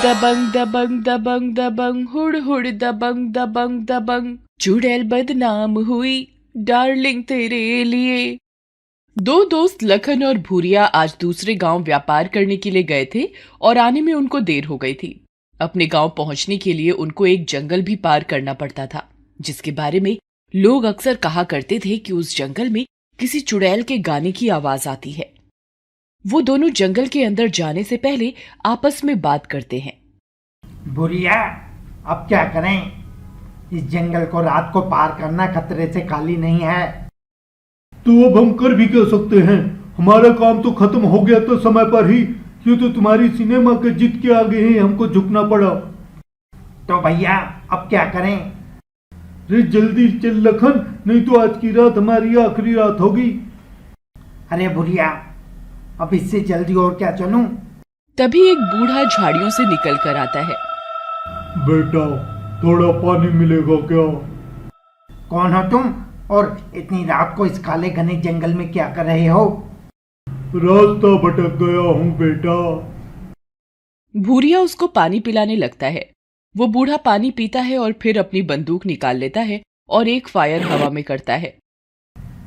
दबंग दबंग दबंग दबंग हुड़ हुड़ दबंग दबंग दबंग, चुड़ैल बदनाम हुई डार्लिंग तेरे लिए। दो दोस्त लखन और भूरिया आज दूसरे गांव व्यापार करने के लिए गए थे और आने में उनको देर हो गई थी। अपने गांव पहुंचने के लिए उनको एक जंगल भी पार करना पड़ता था, जिसके बारे में लोग अक्सर कहा करते थे कि उस जंगल में किसी चुड़ैल के गाने की आवाज आती है। वो दोनों जंगल के अंदर जाने से पहले आपस में बात करते हैं। बुढ़िया, अब क्या करें? इस जंगल को रात को पार करना खतरे से खाली नहीं है। तो अब हम कर भी क्या सकते हैं? हमारा काम तो खत्म हो गया था समय पर ही। ये तो तुम्हारी सिनेमा के जीत के आगे ही हमको झुकना पड़ा। तो भैया अब क्या करें? रे जल्दी चल लखन, नहीं तो आज की रात हमारी आखिरी रात होगी। अरे बुढ़िया, अब इससे जल्दी और क्या चलूं? तभी एक बूढ़ा झाड़ियों से निकल कर आता है। बेटा, थोड़ा पानी मिलेगा क्या? कौन हो तुम और इतनी रात को इस काले घने जंगल में क्या कर रहे हो? रास्ता भटक गया हूँ बेटा। भूरिया उसको पानी पिलाने लगता है। वो बूढ़ा पानी पीता है और फिर अपनी बंदूक निकाल लेता है और एक फायर हवा में करता है।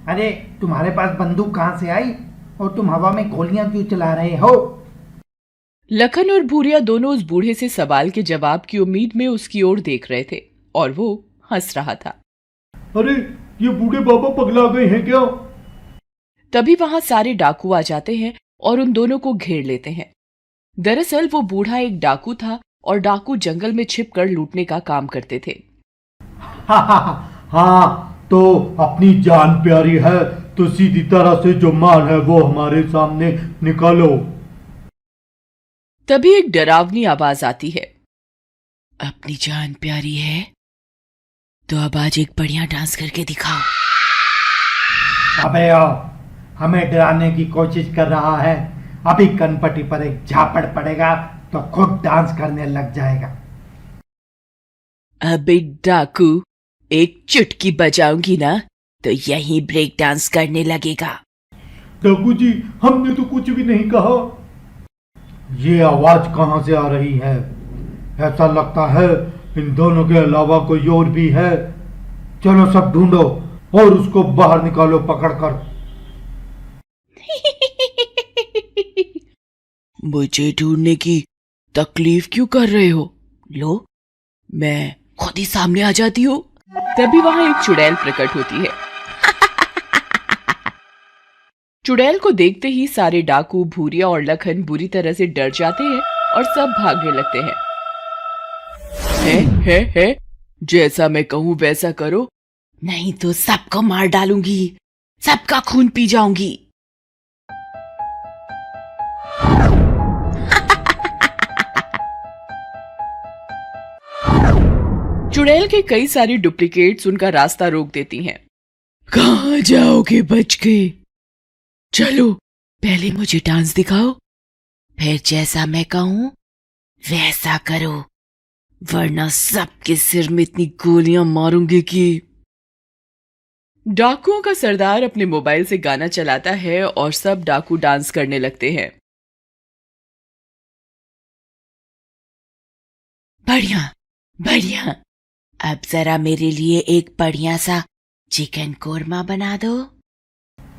अरे तुम्हारे पास बंदूक कहाँ से आई और तुम हवा में गोलियां क्यों चला रहे हो? लखन और भूरिया दोनों उस बूढ़े से सवाल के जवाब की उम्मीद में उसकी ओर देख रहे थे और वो हंस रहा था। अरे ये बूढ़े बाबा पगला गए हैं क्या? तभी वहां सारे डाकू आ जाते हैं और उन दोनों को घेर लेते हैं। दरअसल वो बूढ़ा एक डाकू था और डाकू जंगल में छिपकर लूटने का काम करते थे। हाँ, तो अपनी जान प्यारी है तो सीधी तरह से जो माल है वो हमारे सामने निकालो। तभी एक डरावनी आवाज आती है। अपनी जान प्यारी है तो अब आज एक बढ़िया डांस करके दिखाओ। अबे हमें डराने की कोशिश कर रहा है। अभी कनपटी पर एक झापड़ पड़ेगा तो खुद डांस करने लग जाएगा। अबे डाकू, एक चुटकी बजाऊंगी ना तो यहीं ब्रेक डांस करने लगेगा। डाकू जी, हमने तो कुछ भी नहीं कहा। ये आवाज कहां से आ रही है? ऐसा लगता है इन दोनों के अलावा कोई और भी है। चलो सब ढूंढो और उसको बाहर निकालो पकड़कर। मुझे ढूंढने की तकलीफ क्यों कर रहे हो? लो, मैं खुद ही सामने आ जाती हूँ। तभी वहां एक चुड़ैल प्रकट होती है। चुड़ैल को देखते ही सारे डाकू, भूरिया और लखन बुरी तरह से डर जाते हैं और सब भागने लगते हैं। है, जैसा मैं कहूं वैसा करो, नहीं तो सबको मार डालूंगी, सबका खून पी जाऊंगी। चुड़ैल के कई सारी डुप्लीकेट्स उनका रास्ता रोक देती हैं। कहां जाओगे बच के? चलो पहले मुझे डांस दिखाओ, फिर जैसा मैं कहूं वैसा करो, वरना सबके सिर में इतनी गोलियां मारूंगी कि। डाकुओं का सरदार अपने मोबाइल से गाना चलाता है और सब डाकू डांस करने लगते हैं। बढ़िया बढ़िया, अब जरा मेरे लिए एक बढ़िया सा चिकन कोरमा बना दो।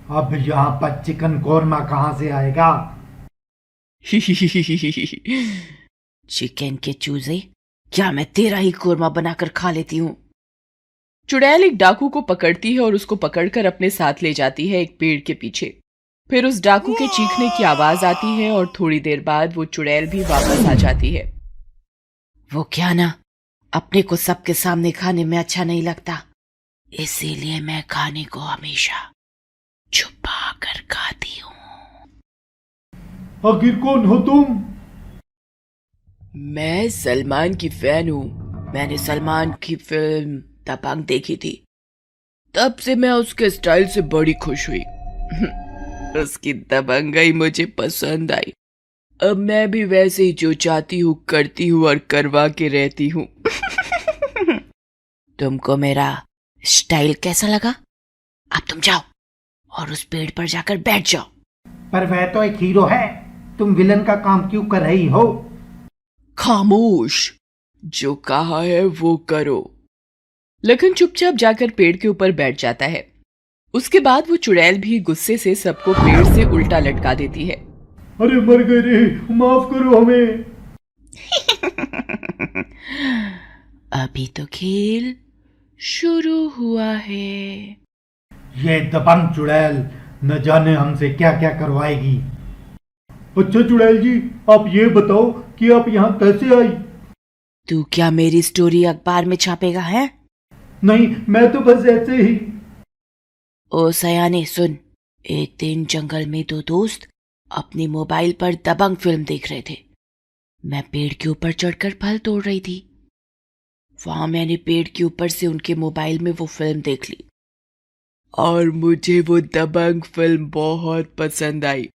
अब यहाँ पर चिकन कोरमा कहाँ से आएगा? चिकन के चूजे, क्या मैं तेरा ही कोरमा बनाकर खा लेती हूँ। चुड़ैल एक डाकू को पकड़ती है और उसको पकड़कर अपने साथ ले जाती है एक पेड़ के पीछे। फिर उस डाकू के चीखने की आवाज आती है और थोड़ी देर बाद वो चुड़ैल भी वापस आ जाती है। वो क्या ना, अपने को सबके सामने खाने में अच्छा नहीं लगता, इसीलिए मैं खाने को हमेशा छुपा कर खाती हूँ। आखिर कौन हो तुम? मैं सलमान की फैन हूँ। मैंने सलमान की फिल्म दबंग देखी थी, तब से मैं उसके स्टाइल से बड़ी खुश हुई। उसकी दबंगई मुझे पसंद आई। अब मैं भी वैसे ही जो चाहती हूँ करती हूँ और करवा के रहती हूँ। तुमको मेरा स्टाइल कैसा लगा? अब तुम जाओ और उस पेड़ पर जाकर बैठ जाओ। पर वह तो एक हीरो है, तुम विलन का काम क्यों कर रही हो? खामोश, जो कहा है वो करो। लखन चुपचाप जाकर पेड़ के ऊपर बैठ जाता है। उसके बाद वो चुड़ैल भी गुस्से से सबको पेड़ से उल्टा लटका देती है। अरे मर गए रे, माफ करो हमें। अभी तो खेल शुरू हुआ है। ये दबंग चुड़ैल न जाने हमसे क्या क्या करवाएगी। अच्छा चुड़ैल जी, आप ये बताओ कि आप यहाँ कैसे आई? तू क्या मेरी स्टोरी अखबार में छापेगा है? नहीं, मैं तो बस ऐसे ही। ओ सयाने सुन, एक दिन जंगल में दो दोस्त अपने मोबाइल पर दबंग फिल्म देख रहे थे। मैं पेड़ के ऊपर चढ़कर फल तोड़ रही थी। वहां मैंने पेड़ के ऊपर से उनके मोबाइल में वो फिल्म देख ली और मुझे वो दबंग फिल्म बहुत पसंद आई।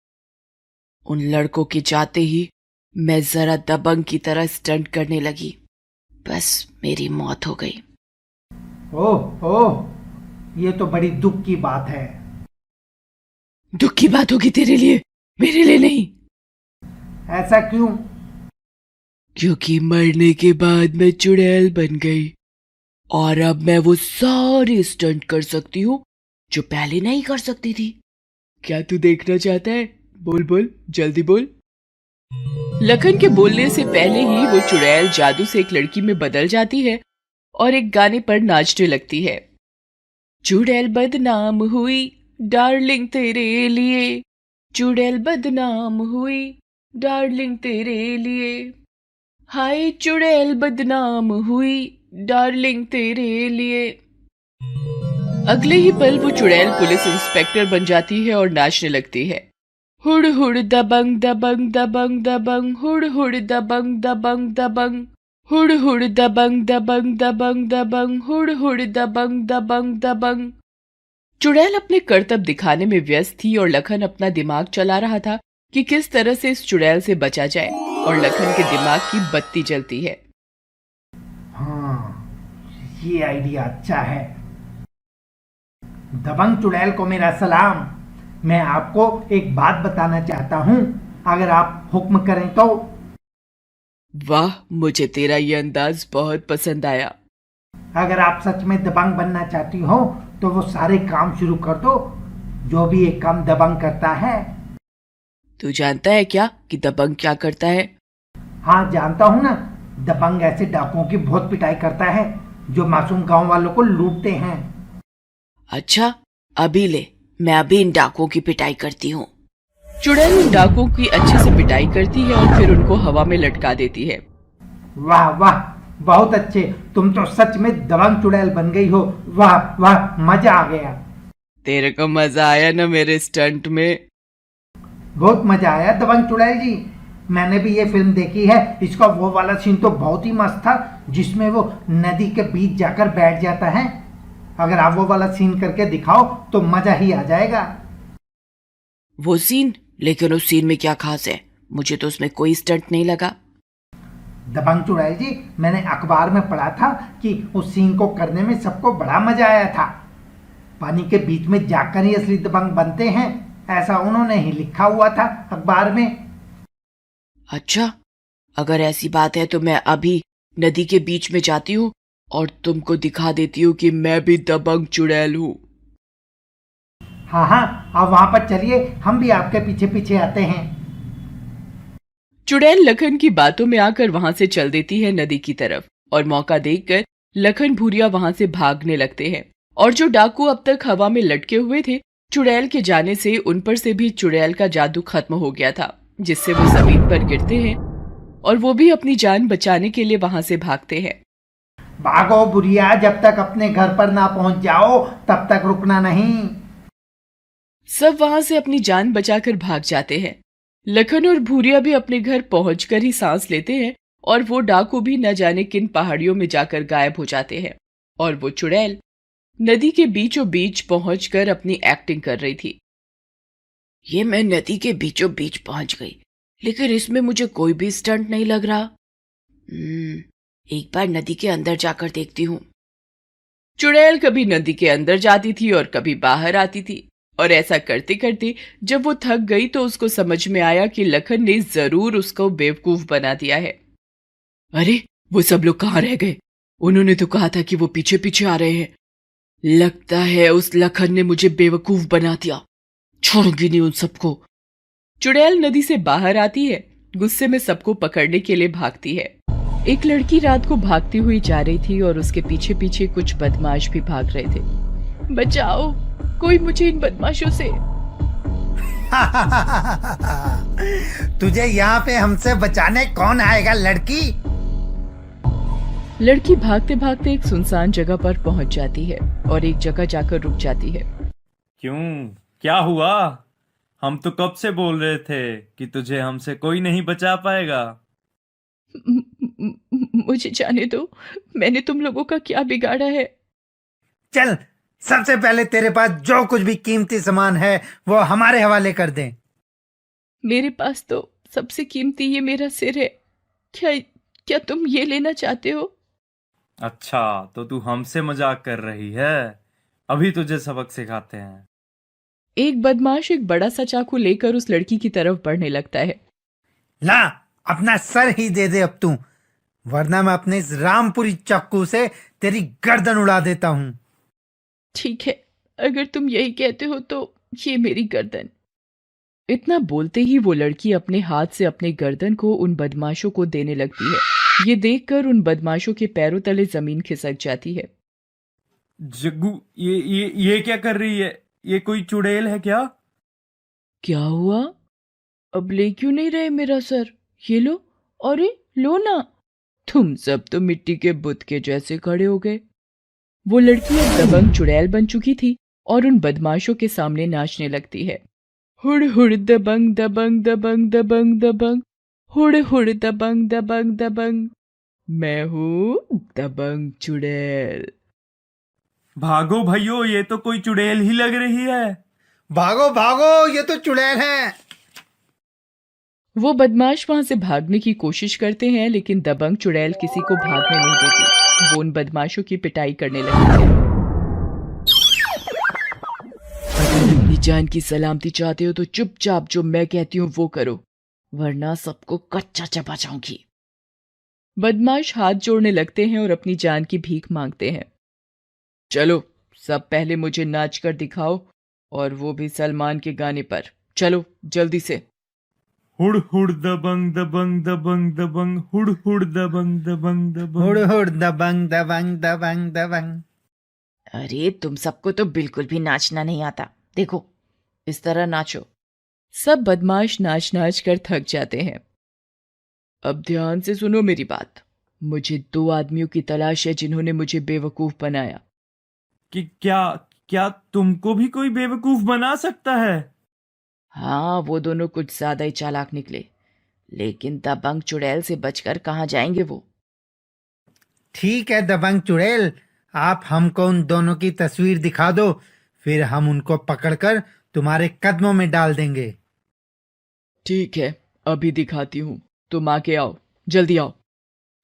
उन लड़कों के जाते ही मैं जरा दबंग की तरह स्टंट करने लगी। बस मेरी मौत हो गई। ओह ओह, ये तो बड़ी दुख की बात है। दुख की बात होगी तेरे लिए, मेरे लिए नहीं। ऐसा क्यों? क्योंकि मरने के बाद मैं चुड़ैल बन गई और अब मैं वो सारे स्टंट कर सकती हूँ जो पहले नहीं कर सकती थी। क्या तू देखना चाहता है? बोल बोल, जल्दी बोल। लखन के बोलने से पहले ही वो चुड़ैल जादू से एक लड़की में बदल जाती है और एक गाने पर नाचने लगती है। चुड़ैल बदनाम हुई डार्लिंग तेरे लिए, चुड़ैल बदनाम हुई डार्लिंग तेरे लिए, हाय चुड़ैल बदनाम हुई डार्लिंग तेरे लिए। अगले ही पल वो चुड़ैल पुलिस इंस्पेक्टर बन जाती है और नाचने लगती है। हुड़ हुड़ दबंग दबंग दबंग दबंग, हुड़ हुड़ दबंग दबंग दबंग, हुड़ हुड़ दबंग दबंग दबंग दबंग, हुड़ हुड़ दबंग दबंग दबंग। चुड़ैल अपने करतब दिखाने में व्यस्त थी और लखन अपना दिमाग चला रहा था कि किस तरह से इस चुड़ैल से बचा जाए, और लखन के दिमाग की बत्ती जलती है। हाँ, ये आइडिया अच्छा है। दबंग चुड़ैल को मेरा सलाम। मैं आपको एक बात बताना चाहता हूँ, अगर आप हुक्म करें तो। वाह, मुझे तेरा ये अंदाज बहुत पसंद आया। अगर आप सच में दबंग बनना चाहती हो तो वो सारे काम शुरू कर दो जो भी एक काम दबंग करता है। तू जानता है क्या कि दबंग क्या करता है? हाँ जानता हूँ ना, दबंग ऐसे डाकुओं की बहुत पिटाई करता है जो मासूम गांव वालों को लूटते हैं। अच्छा, अभी ले, मैं अभी इन डाकुओं की पिटाई करती हूँ। चुड़ैल उन डाकुओं की अच्छे से पिटाई करती है और फिर उनको हवा में लटका देती है। वाह वाह, बहुत अच्छे, तुम तो सच में दबंग चुड़ैल बन गई हो। वाह वाह, मजा आ गया। तेरे को मजा आया ना मेरे स्टंट में? बहुत मजा आया दबंग चुड़ैल जी। मैंने भी ये फिल्म देखी है। इसका वो वाला सीन तो बहुत ही मस्त था जिसमें वो नदी के बीच जाकर बैठ जाता है। अगर आप वो वाला सीन करके दिखाओ तो मजा ही आ जाएगा। वो सीन? लेकिन उस सीन में क्या खास है? मुझे तो उसमें कोई स्टंट नहीं लगा। दबंग चुड़ैल जी, मैंने अखबार में पढ़ा था कि उस सीन को करने में सबको बड़ा मजा आया था। पानी के बीच में जाकर ही असली दबंग बनते हैं, ऐसा उन्होंने ही लिखा हुआ था अखबार में। अच्छा, अगर ऐसी बात है तो मैं अभी नदी के बीच में जाती हूँ और तुमको दिखा देती हूँ कि मैं भी दबंग चुड़ैल हूँ। हाँ हाँ, आप वहां पर चलिए, हम भी आपके पीछे पीछे आते हैं। चुड़ैल लखन की बातों में आकर वहां से चल देती है नदी की तरफ, और मौका देखकर लखन भूरिया वहां से भागने लगते हैं। और जो डाकू अब तक हवा में लटके हुए थे, चुड़ैल के जाने से उन पर से भी चुड़ैल का जादू खत्म हो गया था, जिससे वो जमीन पर गिरते हैं और वो भी अपनी जान बचाने के लिए वहां से भागते हैं। भागो बुढ़िया, जब तक अपने घर पर ना पहुंच जाओ तब तक रुकना नहीं। सब वहां से अपनी जान बचाकर भाग जाते हैं। लखन और भूरिया भी अपने घर पहुंचकर ही सांस लेते हैं और वो डाकू भी न जाने किन पहाड़ियों में जाकर गायब हो जाते हैं। और वो चुड़ैल नदी के बीचों बीच पहुंचकर अपनी एक्टिंग कर रही थी। ये मैं नदी के बीचों बीच पहुंच गई, लेकिन इसमें मुझे कोई भी स्टंट नहीं लग रहा। एक बार नदी के अंदर जाकर देखती हूँ। चुड़ैल कभी नदी के अंदर जाती थी और कभी बाहर आती थी, और ऐसा करते करते जब वो थक गई तो उसको समझ में आया कि लखन ने जरूर उसको बेवकूफ बना दिया है। अरे वो सब लोग कहाँ रह गए? उन्होंने तो कहा था कि वो पीछे पीछे आ रहे हैं। लगता है उस लखन ने मुझे बेवकूफ बना दिया। छोड़ूंगी नहीं उन सबको। चुड़ैल नदी से बाहर आती है, गुस्से में सबको पकड़ने के लिए भागती है। एक लड़की रात को भागती हुई जा रही थी और उसके पीछे पीछे कुछ बदमाश भी भाग रहे थे। बचाओ, कोई मुझे इन बदमाशों से। तुझे यहाँ पे हमसे बचाने कौन आएगा लड़की? लड़की भागते भागते एक सुनसान जगह पर पहुंच जाती है और एक जगह जाकर रुक जाती है। क्यों, क्या हुआ? हम तो कब से बोल रहे थे कि तुझे हमसे कोई नहीं बचा पाएगा। मुझे जाने दो, मैंने तुम लोगों का क्या बिगाड़ा है? चल, सबसे पहले तेरे पास जो कुछ भी कीमती सामान है वो हमारे हवाले कर दे। मेरे पास तो सबसे कीमती ये मेरा सिर है। क्या क्या तुम ये लेना चाहते हो? अच्छा, तो तू हमसे मजाक कर रही है। अभी तुझे सबक सिखाते हैं। एक बदमाश एक बड़ा सा चाकू लेकर उस लड़की की तरफ बढ़ने लगता है। ला, अपना सर ही दे दे अब तू, वरना मैं अपने इस रामपुरी चाकू से तेरी गर्दन उड़ा देता हूँ। ठीक है, अगर तुम यही कहते हो तो ये मेरी गर्दन। इतना बोलते ही वो लड़की अपने हाथ से अपने गर्दन को उन बदमाशों को देने लगती है। ये देखकर उन बदमाशों के पैरों तले जमीन खिसक जाती है। जग्गू, ये क्या कर रही है? ये कोई चुड़ैल है क्या? क्या हुआ? अब ले क्यों नहीं रहे मेरा सर? ये लो, अरे लो ना। तुम सब तो मिट्टी के बुत के जैसे खड़े हो गए। वो लड़की अब दबंग चुड़ैल बन चुकी थी और उन बदमाशों के सामने नाचने लगती है। हुड़ हुड़ दबंग दबंग दबंग दबंग दबंग, हुड़ हुड़ दबंग दबंग दबंग, मैं हूँ दबंग चुड़ैल। भागो भाइयों, ये तो कोई चुड़ैल ही लग रही है। भागो भागो, ये तो चुड़ैल है। वो बदमाश वहां से भागने की कोशिश करते हैं, लेकिन दबंग चुड़ैल किसी को भागने नहीं देती। वो उन बदमाशों की पिटाई करने लगती है। अगर अपनी जान की सलामती चाहते हो तो चुपचाप जो मैं कहती हूँ वो करो, वरना सबको कच्चा चबा जाऊंगी। बदमाश हाथ जोड़ने लगते हैं और अपनी जान की भीख मांगते हैं। चलो, सब पहले मुझे नाच कर दिखाओ, और वो भी सलमान के गाने पर। चलो जल्दी से। हुड़ हुड़ दबंग दबंग दबंग दबंग, हुड़ हुड़ दबंग दबंग दबंग। हुड़ हुड़ दबंग दबंग दबंग दबंग। अरे तुम सबको तो बिल्कुल भी नाचना नहीं आता। देखो, इस तरह नाचो। सब बदमाश नाच नाच कर थक जाते हैं। अब ध्यान से सुनो मेरी बात। मुझे 2 आदमियों की तलाश है जिन्होंने मुझे बेवकूफ बनाया। कि क्या क्या तुमको भी कोई बेवकूफ बना सकता है? हाँ, वो दोनों कुछ ज्यादा ही चालाक निकले, लेकिन दबंग चुड़ैल से बचकर कहाँ जाएंगे वो? ठीक है दबंग चुड़ैल, आप हमको उन दोनों की तस्वीर दिखा दो, फिर हम उनको पकड़कर तुम्हारे कदमों में डाल देंगे। ठीक है, अभी दिखाती हूँ। तुम आके आओ, जल्दी आओ।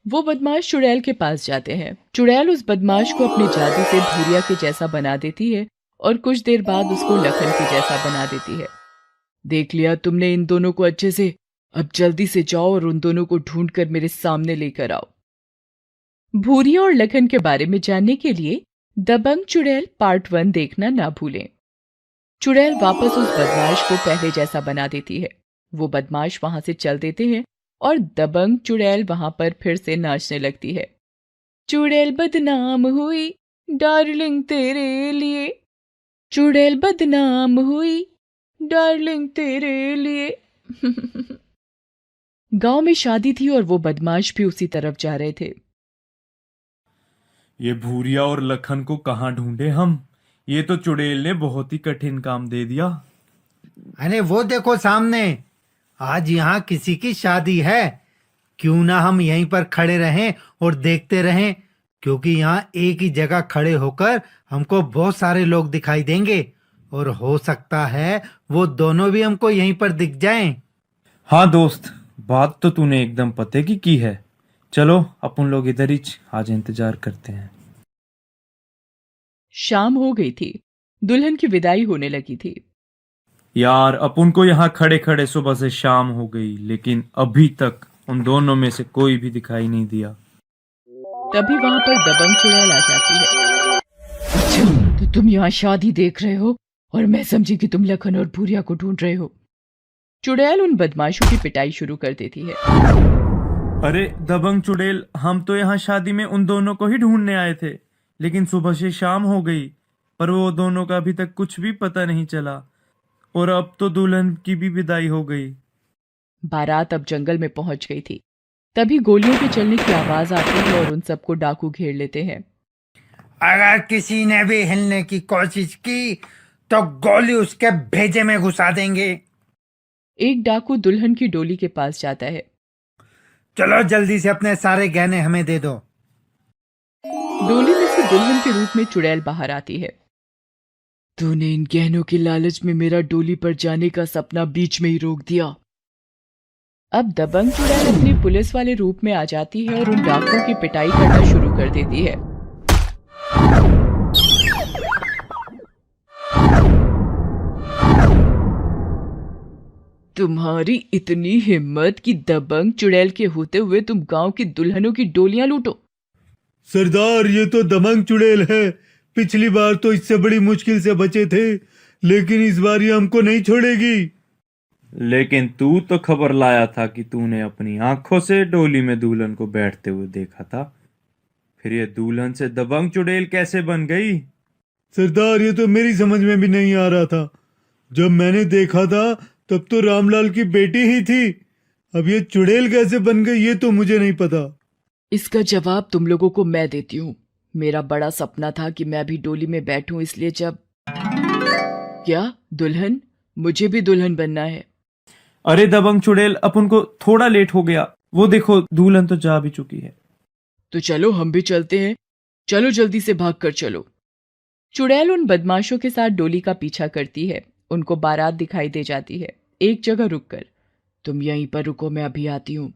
वो बदमाश चुड़ैल के पास जाते हैं। चुड़ैल उस बदमाश को अपने जादू से भूरिया के जैसा बना देती है और कुछ देर बाद उसको लखन के जैसा बना देती है। देख लिया तुमने इन दोनों को अच्छे से? अब जल्दी से जाओ और उन दोनों को ढूंढकर मेरे सामने लेकर आओ। भूरिया और लखन के बारे में जानने के लिए दबंग चुड़ैल पार्ट 1 देखना ना भूलें। चुड़ैल वापस उस बदमाश को पहले जैसा बना देती है। वो बदमाश वहां से चल देते हैं और दबंग चुड़ैल वहां पर फिर से नाचने लगती है। चुड़ैल बदनाम हुई डार्लिंग तेरे लिए, चुड़ैल बदनाम हुई डार्लिंग तेरे लिए। गांव में शादी थी और वो बदमाश भी उसी तरफ जा रहे थे। ये भूरिया और लखन को कहाँ ढूंढे हम? ये तो चुड़ैल ने बहुत ही कठिन काम दे दिया। अरे वो देखो सामने, आज यहाँ किसी की शादी है। क्यों ना हम यहीं पर खड़े रहें और देखते रहें, क्योंकि यहाँ एक ही जगह खड़े होकर हमको बहुत सारे लोग दिखाई देंगे और हो सकता है वो दोनों भी हमको यहीं पर दिख जाएं। हाँ दोस्त, बात तो तूने एकदम पते की है। चलो अपन लोग इधर ही आज इंतजार करते हैं। शाम हो गई थी, दुल्हन की विदाई होने लगी थी। यार, अपन को यहाँ खड़े खड़े सुबह से शाम हो गई, लेकिन अभी तक उन दोनों में से कोई भी दिखाई नहीं दिया। तभी वहां पर दबंग चुड़ैल आ जाती है। अच्छा, तो तुम यहाँ शादी देख रहे हो और मैं समझी कि तुम लखन और भूरिया को ढूंढ रहे हो। चुड़ैल उन बदमाशों की पिटाई शुरू कर देती है। अरे दबंग चुड़ैल, हम तो यहाँ शादी में उन दोनों को ही ढूंढने आए थे, लेकिन सुबह से शाम हो गई पर वो दोनों का अभी तक कुछ भी पता नहीं चला, और अब तो दुल्हन की भी विदाई हो गई। बारात अब जंगल में पहुंच गई थी। तभी गोलियों के चलने की आवाज आती है और उन सबको डाकू घेर लेते हैं। अगर किसी ने भी हिलने की कोशिश की तो गोली उसके भेजे में घुसा देंगे। एक डाकू दुल्हन की डोली के पास जाता है। चलो जल्दी से अपने सारे गहने हमें दे दो। डोली में से दुल्हन के रूप में चुड़ैल बाहर आती है। तूने इन गहनों के लालच में मेरा डोली पर जाने का सपना बीच में ही रोक दिया। अब दबंग चुड़ैल अपने पुलिस वाले रूप में आ जाती है और उन डाकुओं की पिटाई करना शुरू कर देती है। तुम्हारी इतनी हिम्मत कि दबंग चुड़ैल के होते हुए तुम गांव की दुल्हनों की डोलियां लूटो। सरदार, ये तो दबंग चुड़ैल है। पिछली बार तो इससे बड़ी मुश्किल से बचे थे, लेकिन इस बार ये हमको नहीं छोड़ेगी। लेकिन तू तो खबर लाया था कि तूने अपनी आंखों से डोली में दुल्हन को बैठते हुए देखा था, फिर ये दुल्हन से दबंग चुड़ैल कैसे बन गई? सरदार, ये तो मेरी समझ में भी नहीं आ रहा था। जब मैंने देखा था तब तो रामलाल की बेटी ही थी। अब ये चुड़ैल कैसे बन गई ये तो मुझे नहीं पता। इसका जवाब तुम लोगों को मैं देती हूँ। मेरा बड़ा सपना था कि मैं भी डोली में बैठूं, इसलिए जब क्या दुल्हन, मुझे भी दुल्हन बनना है। अरे दबंग चुड़ैल, अपन को थोड़ा लेट हो गया। वो देखो दुल्हन तो जा भी चुकी है। तो चलो हम भी चलते हैं। चलो जल्दी से भाग कर चलो। चुड़ैल उन बदमाशों के साथ डोली का पीछा करती है। उनको बारात दिखाई दे जाती है। एक जगह रुककर, तुम यहीं पर रुको, मैं अभी आती हूँ।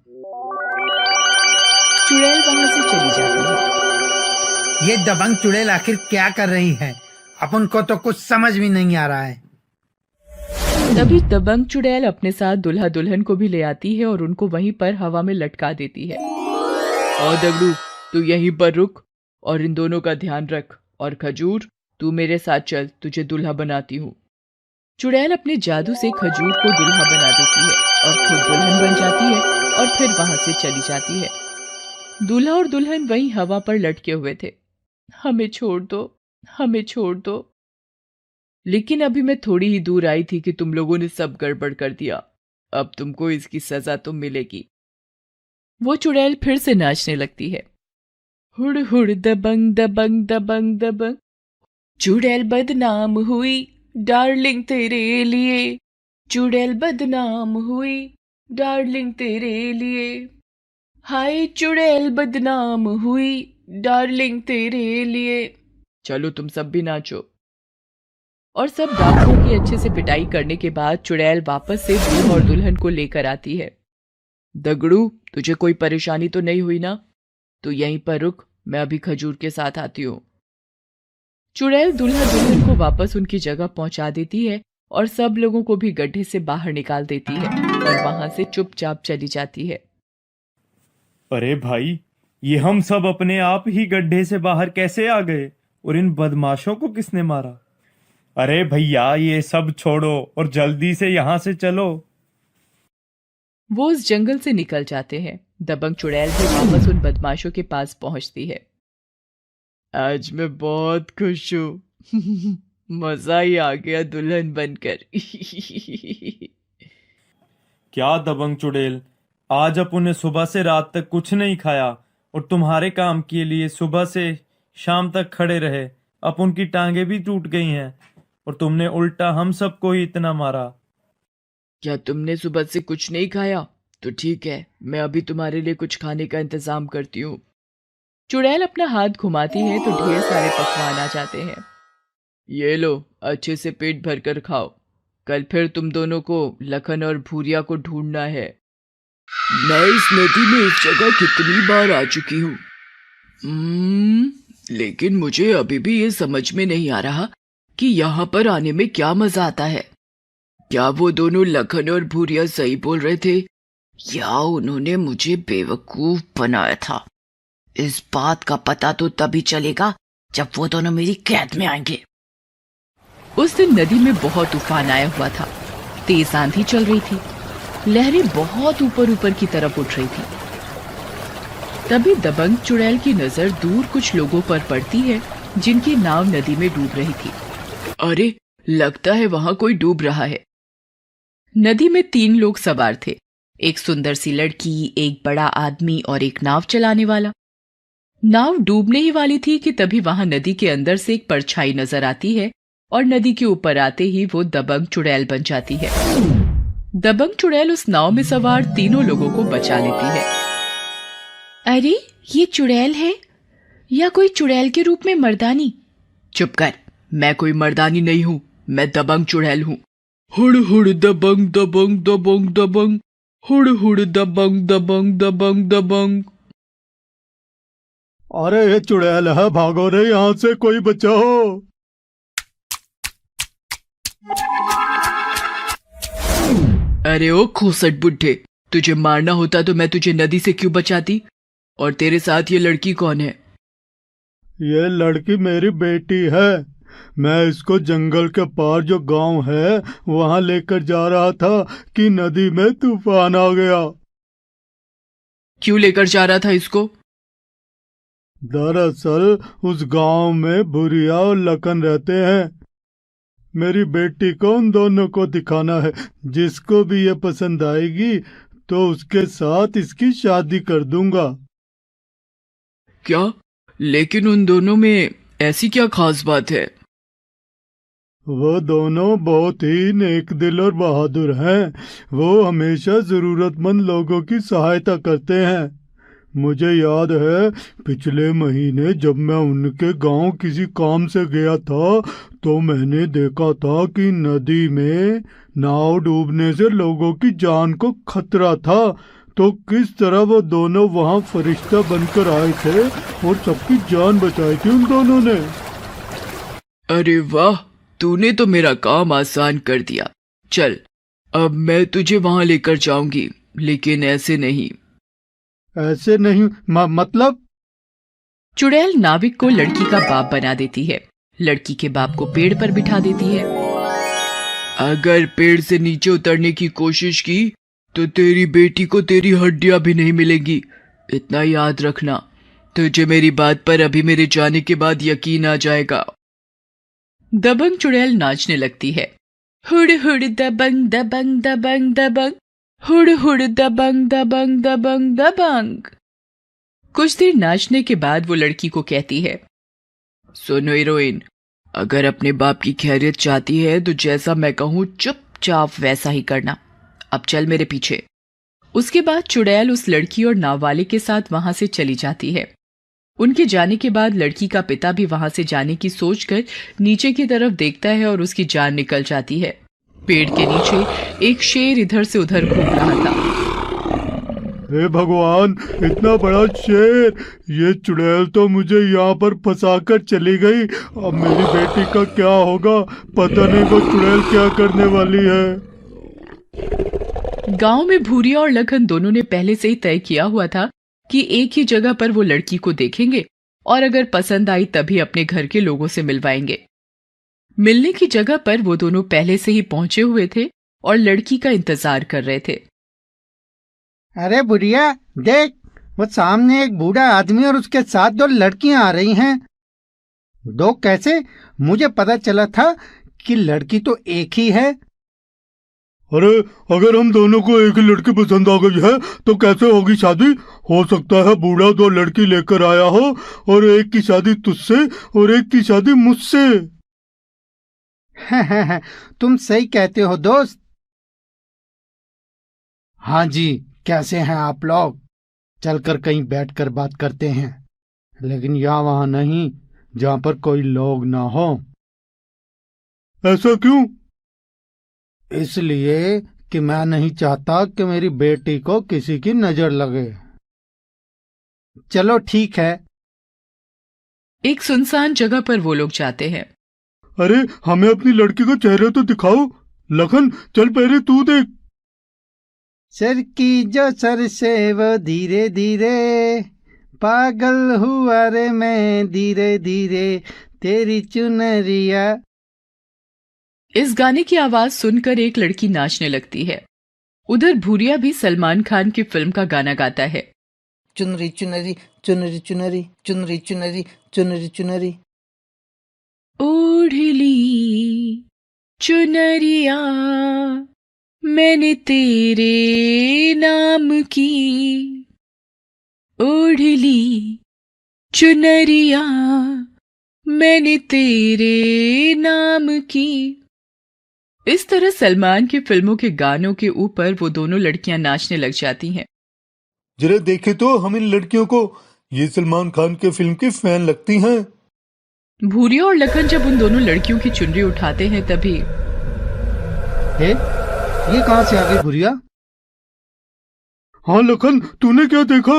चुड़ैल वहां से चली जाती है। ये दबंग चुड़ैल आखिर क्या कर रही है? अपन को तो कुछ समझ भी नहीं आ रहा है। तभी दबंग चुड़ैल अपने साथ दुल्हा दुल्हन को भी ले आती है और उनको वहीं पर हवा में लटका देती है। और दगड़ू, तू यहीं पर रुक और इन दोनों का ध्यान रख। और खजूर, तू मेरे साथ चल, तुझे दुल्हा बनाती हूँ। चुड़ैल अपने जादू से खजूर को दुल्हा बना देती है और खुद दुल्हन बन जाती है और फिर वहां से चली जाती है। दूल्हा और दुल्हन वहीं हवा पर लटके हुए थे। हमें छोड़ दो, हमें छोड़ दो। लेकिन अभी मैं थोड़ी ही दूर आई थी कि तुम लोगों ने सब गड़बड़ कर दिया। अब तुमको इसकी सजा तो मिलेगी। वो चुड़ैल फिर से नाचने लगती है। हुड़ हुड़ दबंग दबंग दबंग दबंग, चुड़ैल बदनाम हुई डार्लिंग तेरे लिए। चुड़ैल बदनाम हुई डार्लिंग तेरे लिए। हाय चुड़ैल बदनाम हुई डार्लिंग तेरे लिए। चलो तुम सब भी नाचो। और सब डाकुओं की अच्छे से पिटाई करने के बाद चुड़ैल वापस से दूल्हा और दुल्हन को लेकर आती है। दगड़ू, तुझे कोई परेशानी तो नहीं हुई ना? तो यहीं पर रुक, मैं अभी खजूर के साथ आती हूँ। चुड़ैल दूल्हा दुल्हन को वापस उनकी जगह पहुंचा देती है और सब लोगों को भी गड्ढे से बाहर निकाल देती है और वहां से चुपचाप चली जाती है। अरे भाई, ये हम सब अपने आप ही गड्ढे से बाहर कैसे आ गए? और इन बदमाशों को किसने मारा? अरे भैया, ये सब छोड़ो और जल्दी से यहाँ से चलो। वो उस जंगल से निकल जाते हैं। दबंग चुड़ैल भी वापस उन बदमाशों के पास पहुंचती है। आज मैं बहुत खुश हूँ। मजा ही आ गया दुल्हन बनकर। क्या दबंग चुड़ैल, आज अपन ने सुबह से रात तक कुछ नहीं खाया और तुम्हारे काम के लिए सुबह से शाम तक खड़े रहे। अपन की टांगे भी टूट गई हैं और तुमने उल्टा हम सबको ही इतना मारा। क्या तुमने सुबह से कुछ नहीं खाया? तो ठीक है, मैं अभी तुम्हारे लिए कुछ खाने का इंतजाम करती हूँ। चुड़ैल अपना हाथ घुमाती है तो ढेर सारे पकवान आ जाते हैं। ये लो, अच्छे से पेट भरकर खाओ। कल फिर तुम दोनों को लखन और भूरिया को ढूंढना है। मैं इस नदी में इस जगह कितनी बार आ चुकी हूँ, लेकिन मुझे अभी भी ये समझ में नहीं आ रहा कि यहाँ पर आने में क्या मजा आता है। क्या वो दोनों लखन और भूरिया सही बोल रहे थे या उन्होंने मुझे बेवकूफ बनाया था। इस बात का पता तो तभी चलेगा जब वो दोनों मेरी कैद में आएंगे। उस दिन नदी में बहुत तूफान आया हुआ था। तेज आंधी चल रही थी। लहरें बहुत ऊपर ऊपर की तरफ उठ रही थी। तभी दबंग चुड़ैल की नजर दूर कुछ लोगों पर पड़ती है जिनकी नाव नदी में डूब रही थी। अरे, लगता है वहां कोई डूब रहा है। नदी में 3 लोग सवार थे, एक सुंदर सी लड़की, एक बड़ा आदमी और एक नाव चलाने वाला। नाव डूबने ही वाली थी कि तभी वहां नदी के अंदर से एक परछाई नजर आती है और नदी के ऊपर आते ही वो दबंग चुड़ैल बन जाती है। दबंग चुड़ैल उस नाव में सवार तीनों लोगों को बचा लेती है। अरे, ये चुड़ैल है या कोई चुड़ैल के रूप में मर्दानी? चुप कर, मैं कोई मर्दानी नहीं हूँ, मैं दबंग चुड़ैल हूँ। हुड़ हुड़ दबंग दबंग दबंग दबंग, हुड़ हुड़ दबंग दबंग दबंग दबंग। अरे ये चुड़ैल है, भागो रे यहाँ से, कोई बचाओ। अरे ओ खूसट बुड्ढे, तुझे मारना होता तो मैं तुझे नदी से क्यों बचाती? और तेरे साथ ये लड़की कौन है? ये लड़की मेरी बेटी है। मैं इसको जंगल के पार जो गांव है वहां लेकर जा रहा था कि नदी में तूफान आ गया। क्यों लेकर जा रहा था इसको? दरअसल उस गांव में भूरिया और लखन रहते हैं। मेरी बेटी को उन दोनों को दिखाना है। जिसको भी ये पसंद आएगी तो उसके साथ इसकी शादी कर दूंगा। क्या? लेकिन उन दोनों में ऐसी क्या खास बात है? वो दोनों बहुत ही नेक दिल और बहादुर हैं। वो हमेशा जरूरतमंद लोगों की सहायता करते हैं। मुझे याद है पिछले महीने जब मैं उनके गांव किसी काम से गया था तो मैंने देखा था कि नदी में नाव डूबने से लोगों की जान को खतरा था। तो किस तरह वो दोनों वहां फरिश्ता बनकर आए थे और सबकी जान बचाई थी उन दोनों ने। अरे वाह, तूने तो मेरा काम आसान कर दिया। चल, अब मैं तुझे वहां लेकर जाऊंगी, लेकिन ऐसे नहीं। ऐसे नहीं मतलब? चुड़ैल नाविक को लड़की का बाप बना देती है। लड़की के बाप को पेड़ पर बिठा देती है। अगर पेड़ से नीचे उतरने की कोशिश की तो तेरी बेटी को तेरी हड्डियां भी नहीं मिलेंगी। इतना याद रखना। तुझे मेरी बात पर अभी मेरे जाने के बाद यकीन आ जाएगा। दबंग चुड़ैल नाचने लगती है। हुड़ हुड़ दबंग दबंग दबंग दबंग, हुड़ हुड़ दबंग दबंग दबंग दबंग। कुछ देर नाचने के बाद वो लड़की को कहती है, सुनो हीरोइन, अगर अपने बाप की खैरियत चाहती है तो जैसा मैं कहूँ चुपचाप वैसा ही करना। अब चल मेरे पीछे। उसके बाद चुड़ैल उस लड़की और नाव वाले के साथ वहां से चली जाती है। उनके जाने के बाद लड़की का पिता भी वहां से जाने की सोचकर नीचे की तरफ देखता है और उसकी जान निकल जाती है। पेड़ के नीचे एक शेर इधर से उधर घूम रहा था। हे भगवान, इतना बड़ा शेर! ये चुड़ैल तो मुझे यहाँ पर फंसाकर चली गई। अब मेरी बेटी का क्या होगा? पता नहीं वो चुड़ैल क्या करने वाली है। गांव में भूरिया और लखन दोनों ने पहले से ही तय किया हुआ था कि एक ही जगह पर वो लड़की को देखेंगे और अगर पसंद आई तभी अपने घर के लोगों से मिलवाएंगे। मिलने की जगह पर वो दोनों पहले से ही पहुंचे हुए थे और लड़की का इंतजार कर रहे थे। अरे बुढ़िया, देख, वो सामने एक बूढ़ा आदमी और उसके साथ 2 लड़कियां आ रही हैं। 2 कैसे? मुझे पता चला था कि लड़की तो एक ही है। अरे, अगर हम दोनों को एक ही लड़की पसंद आ गई है तो कैसे होगी शादी? हो सकता है बूढ़ा 2 लड़की लेकर आया हो और एक की शादी तुझसे और एक की शादी मुझसे। तुम सही कहते हो दोस्त। हाँ जी, कैसे हैं आप लोग? चलकर कहीं बैठकर बात करते हैं, लेकिन यहाँ वहां नहीं जहाँ पर कोई लोग ना हो। ऐसा क्यों? इसलिए कि मैं नहीं चाहता कि मेरी बेटी को किसी की नजर लगे। चलो ठीक है। एक सुनसान जगह पर वो लोग जाते हैं। अरे, हमें अपनी लड़की का चेहरा तो दिखाओ। लखन, चल पहले तू देख। सर की जो सर से वो धीरे धीरे, पागल हुआ रे मैं धीरे धीरे, तेरी चुनरिया। इस गाने की आवाज सुनकर एक लड़की नाचने लगती है। उधर भूरिया भी सलमान खान की फिल्म का गाना गाता है। चुनरी चुनरी चुनरी चुनरी चुनरी चुनरी चुनरी चुनरी। ओढ़ ली चुनरिया मैंने तेरे नाम की, ओढ़ ली चुनरिया मैंने तेरे नाम की। इस तरह सलमान की फिल्मों के गानों के ऊपर वो दोनों लड़कियां नाचने लग जाती हैं। जरा देखे तो हम इन लड़कियों को, ये सलमान खान के फिल्म की फैन लगती हैं। भूरिया और लखन जब उन दोनों लड़कियों की चुनरी उठाते हैं तभी ये कहां से आ गई भूरिया? हाँ लखन, तूने क्या देखा?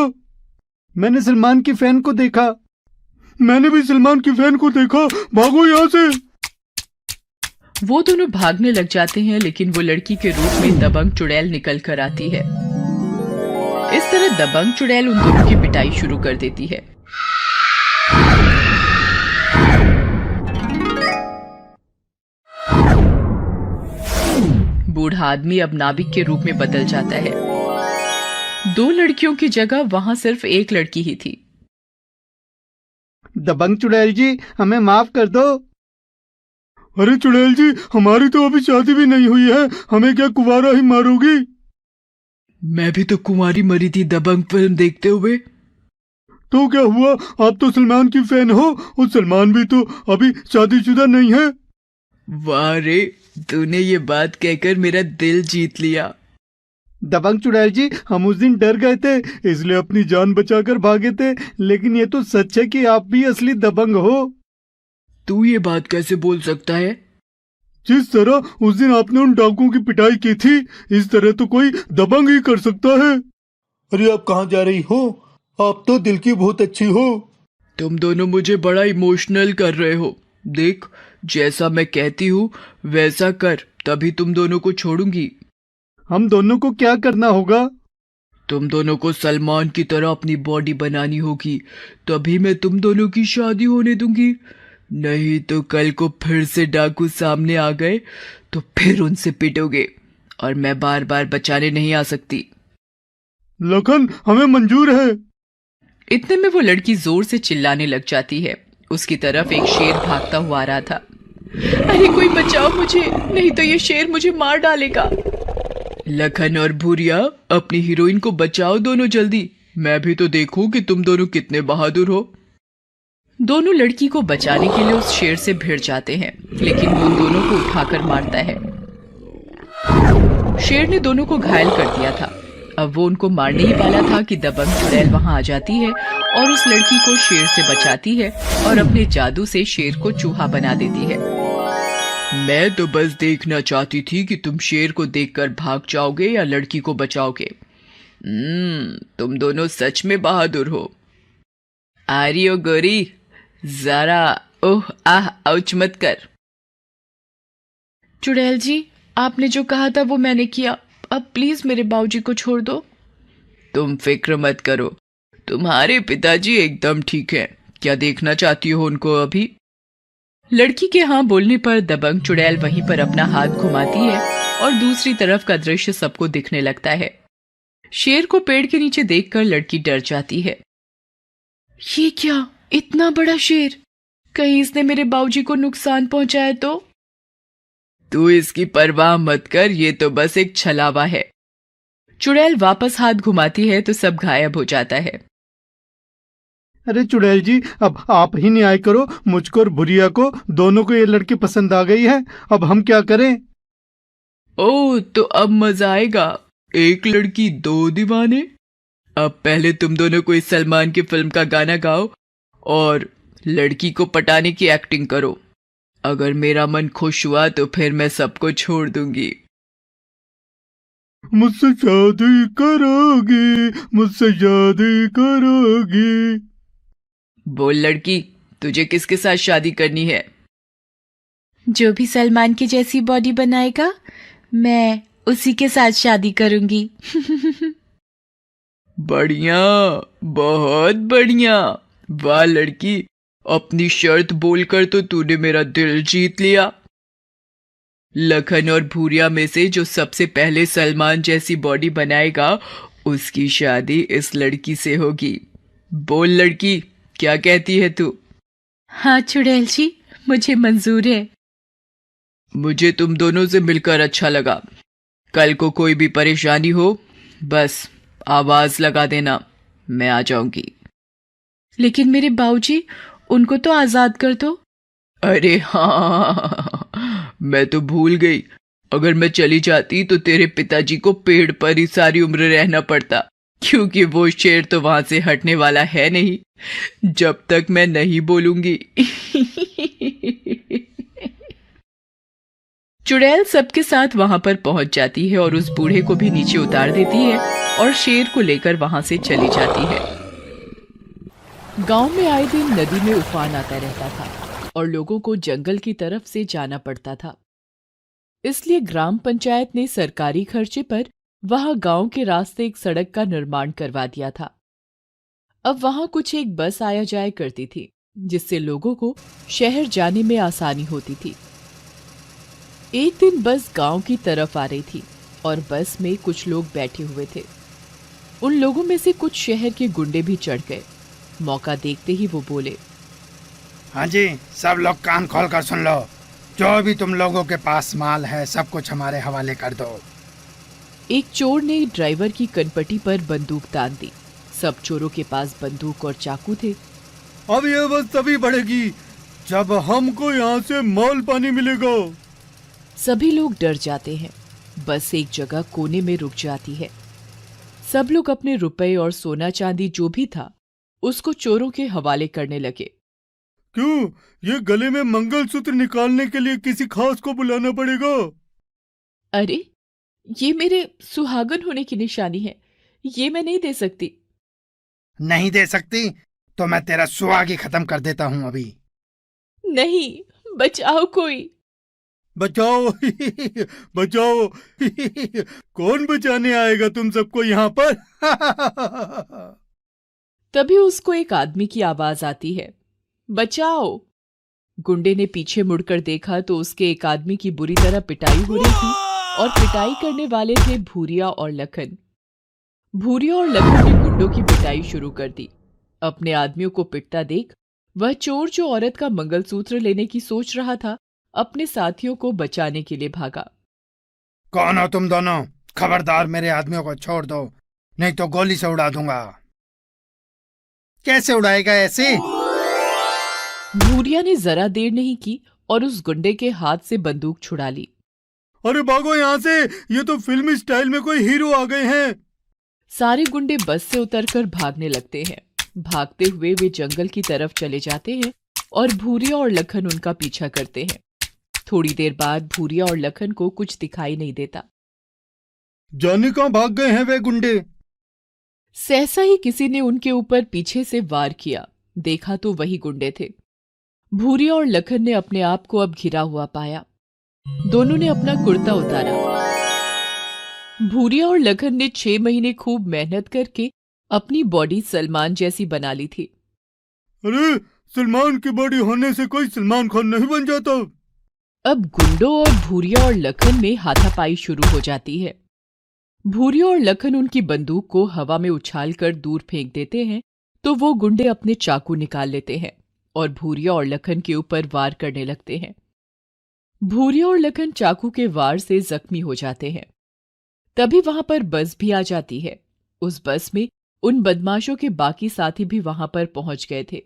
मैंने सलमान की फैन को देखा। मैंने भी सलमान की फैन को देखा। भागो यहाँ से। वो दोनों भागने लग जाते हैं, लेकिन वो लड़की के रूप में दबंग चुड़ैल निकल कर आती है। इस तरह दबंग चुड़ैल उन दोनों की पिटाई शुरू कर देती है। बूढ़ा आदमी अब नाविक के रूप में बदल जाता है। दो लड़कियों की जगह वहां सिर्फ एक लड़की ही थी। दबंग चुड़ैल जी, हमें माफ कर दो। अरे चुड़ैल जी, हमारी तो अभी शादी भी नहीं हुई है, हमें क्या कुंवारा ही मारोगी? मैं भी तो कुंवारी मरी थी दबंग फिल्म देखते हुए। तो क्या हुआ, आप तो सलमान की फैन हो और सलमान भी तो अभी शादीशुदा नहीं है। वाह रे, तूने ये बात कहकर मेरा दिल जीत लिया। दबंग चुड़ैल जी, हम उस दिन डर गए थे इसलिए अपनी जान बचाकर भागे थे, लेकिन ये तो सच है कि आप भी असली दबंग हो। तू ये बात कैसे बोल सकता है? जिस तरह उस दिन आपने उन डाकुओं की पिटाई की थी, इस तरह तो कोई दबंग ही कर सकता है। अरे आप कहाँ जा रही हो? आप तो दिल की बहुत अच्छी हो। तुम दोनों मुझे बड़ा इमोशनल कर रहे हो। देख, जैसा मैं कहती हूँ वैसा कर, तभी तुम दोनों को छोड़ूंगी। हम दोनों को क्या करना होगा? तुम दोनों को सलमान की तरह अपनी बॉडी बनानी होगी, तभी मैं तुम दोनों की शादी होने दूंगी। नहीं तो कल को फिर से डाकू सामने आ गए तो फिर उनसे पिटोगे और मैं बार बार बचाने नहीं आ सकती। लखन, हमें मंजूर है। इतने में वो लड़की जोर से चिल्लाने लग जाती है। उसकी तरफ एक शेर भागता हुआ आ रहा था। अरे कोई बचाओ मुझे, नहीं तो ये शेर मुझे मार डालेगा। लखन और भूरिया, अपनी हीरोइन को बचाओ दोनों जल्दी, मैं भी तो देखूं कि तुम दोनों कितने बहादुर हो। दोनों लड़की को बचाने के लिए उस शेर से भिड़ जाते हैं, लेकिन वो उन दोनों को उठाकर मारता है। शेर ने दोनों को घायल कर दिया था। अब वो उनको मारने ही वाला था कि दबंग चुड़ैल वहां आ जाती है और उस लड़की को शेर से बचाती है और अपने जादू से शेर को चूहा बना देती है। मैं तो बस देखना चाहती थी कि तुम शेर को देखकर भाग जाओगे या लड़की को बचाओगे। तुम दोनों सच में बहादुर हो। आ रही हो गोरी, जरा ओह आह आउच मत कर। चुड़ैल जी, आपने जो कहा था वो मैंने किया, अब प्लीज मेरे बाबूजी को छोड़ दो। तुम फिक्र मत करो, तुम्हारे पिताजी एकदम ठीक हैं। क्या देखना चाहती हो उनको अभी? लड़की के हाँ बोलने पर दबंग चुड़ैल वहीं पर अपना हाथ घुमाती है और दूसरी तरफ का दृश्य सबको दिखने लगता है। शेर को पेड़ के नीचे देखकर लड़की डर जाती है। ये क्या, इतना बड़ा शेर, कहीं इसने मेरे बाबूजी को नुकसान पहुंचाया तो? तू इसकी परवाह मत कर, ये तो बस एक छलावा है। चुड़ैल वापस हाथ घुमाती है तो सब गायब हो जाता है। अरे चुड़ैल जी, अब आप ही न्याय करो। मुझको और भुरिया को, दोनों को ये लड़की पसंद आ गई है, अब हम क्या करें? ओह, तो अब मजा आएगा। एक लड़की दो दीवाने। अब पहले तुम दोनों को इस सलमान की फिल्म का गाना गाओ और लड़की को पटाने की एक्टिंग करो। अगर मेरा मन खुश हुआ तो फिर मैं सबको छोड़ दूंगी। मुझसे शादी करोगी, मुझसे शादी करोगी। बोल लड़की, तुझे किसके साथ शादी करनी है? जो भी सलमान की जैसी बॉडी बनाएगा, मैं उसी के साथ शादी करूंगी। बढ़िया, बहुत बढ़िया। वाह लड़की, अपनी शर्त बोलकर तो तूने मेरा दिल जीत लिया। लखन और भूरिया में से जो सबसे पहले सलमान जैसी बॉडी बनाएगा उसकी शादी इस लड़की से होगी। बोल लड़की, क्या कहती है तू? हाँ चुड़ैल जी, मुझे मंजूर है। मुझे तुम दोनों से मिलकर अच्छा लगा। कल को कोई भी परेशानी हो बस आवाज लगा देना, मैं आ जाऊंगी। लेकिन मेरे बाबूजी, उनको तो आजाद कर दो। अरे हाँ, मैं तो भूल गई। अगर मैं चली जाती तो तेरे पिताजी को पेड़ पर ही सारी उम्र रहना पड़ता, क्योंकि वो शेर तो वहां से हटने वाला है नहीं जब तक मैं नहीं बोलूंगी। चुड़ैल सबके साथ वहां पर पहुंच जाती है और उस बूढ़े को भी नीचे उतार देती है और शेर को लेकर वहां से चली जाती है। गांव में आए दिन नदी में उफान आता रहता था और लोगों को जंगल की तरफ से जाना पड़ता था। इसलिए ग्राम पंचायत ने सरकारी खर्चे पर वहां गांव के रास्ते एक सड़क का निर्माण करवा दिया था। अब वहां कुछ एक बस आया जाया करती थी, जिससे लोगों को शहर जाने में आसानी होती थी। एक दिन बस गांव की तरफ आ रही थी और बस में कुछ लोग बैठे हुए थे। उन लोगों में से कुछ शहर के गुंडे भी चढ़ गए। मौका देखते ही वो बोले, हाँ जी, सब लोग कान खोल कर सुन लो। जो भी तुम लोगों के पास माल है सब कुछ हमारे हवाले कर दो। एक चोर ने ड्राइवर की कनपटी पर बंदूक तान दी। सब चोरों के पास बंदूक और चाकू थे। अब ये बस तभी बढ़ेगी जब हमको यहाँ से माल पानी मिलेगा। सभी लोग डर जाते हैं। बस एक जगह कोने में रुक जाती है। सब लोग अपने रुपए और सोना चांदी जो भी था उसको चोरों के हवाले करने लगे। क्यों? ये गले में मंगलसूत्र निकालने के लिए किसी खास को बुलाना पड़ेगा? अरे, ये मेरे सुहागन होने की निशानी है, ये मैं नहीं दे सकती। नहीं दे सकती तो मैं तेरा सुहाग ही खत्म कर देता हूँ अभी। नहीं, बचाओ कोई। बचाओ बचाओ कौन बचाने आएगा तुम सबको यहाँ पर? तभी उसको एक आदमी की आवाज आती है, बचाओ। गुंडे ने पीछे मुड़कर देखा तो उसके एक आदमी की बुरी तरह पिटाई हो रही थी और पिटाई करने वाले थे भूरिया और लखन। भूरिया और लखन ने गुंडों की पिटाई शुरू कर दी। अपने आदमियों को पिटता देख वह चोर जो औरत का मंगलसूत्र लेने की सोच रहा था, अपने साथियों को बचाने के लिए भागा। कौन हो तुम दोनों? खबरदार, मेरे आदमियों को छोड़ दो, नहीं तो गोली से उड़ा दूंगा। कैसे उड़ाएगा ऐसे? भूरिया ने जरा देर नहीं की और उस गुंडे के हाथ से बंदूक छुड़ा ली। अरे भागो यहाँ से, ये तो फिल्मी स्टाइल में कोई हीरो आ गए हैं। सारे गुंडे बस से उतरकर भागने लगते हैं। भागते हुए वे जंगल की तरफ चले जाते हैं और भूरिया और लखन उनका पीछा करते हैं। थोड़ी देर बाद भूरिया और लखन को कुछ दिखाई नहीं देता। जाने कहाँ भाग गए हैं वे गुंडे? सहसा ही किसी ने उनके ऊपर पीछे से वार किया। देखा तो वही गुंडे थे। भूरिया और लखन ने अपने आप को अब घिरा हुआ पाया। दोनों ने अपना कुर्ता उतारा। भूरिया और लखन ने 6 महीने खूब मेहनत करके अपनी बॉडी सलमान जैसी बना ली थी। अरे, सलमान की बॉडी होने से कोई सलमान खान नहीं बन जाता। अब गुंडों और भूरिया और लखन में हाथापाई शुरू हो जाती है। भूरिया और लखन उनकी बंदूक को हवा में उछालकर दूर फेंक देते हैं तो वो गुंडे अपने चाकू निकाल लेते हैं और भूरिया और लखन के ऊपर वार करने लगते हैं। भूरिया और लखन चाकू के वार से जख्मी हो जाते हैं। तभी वहां पर बस भी आ जाती है। उस बस में उन बदमाशों के बाकी साथी भी वहां पर पहुंच गए थे।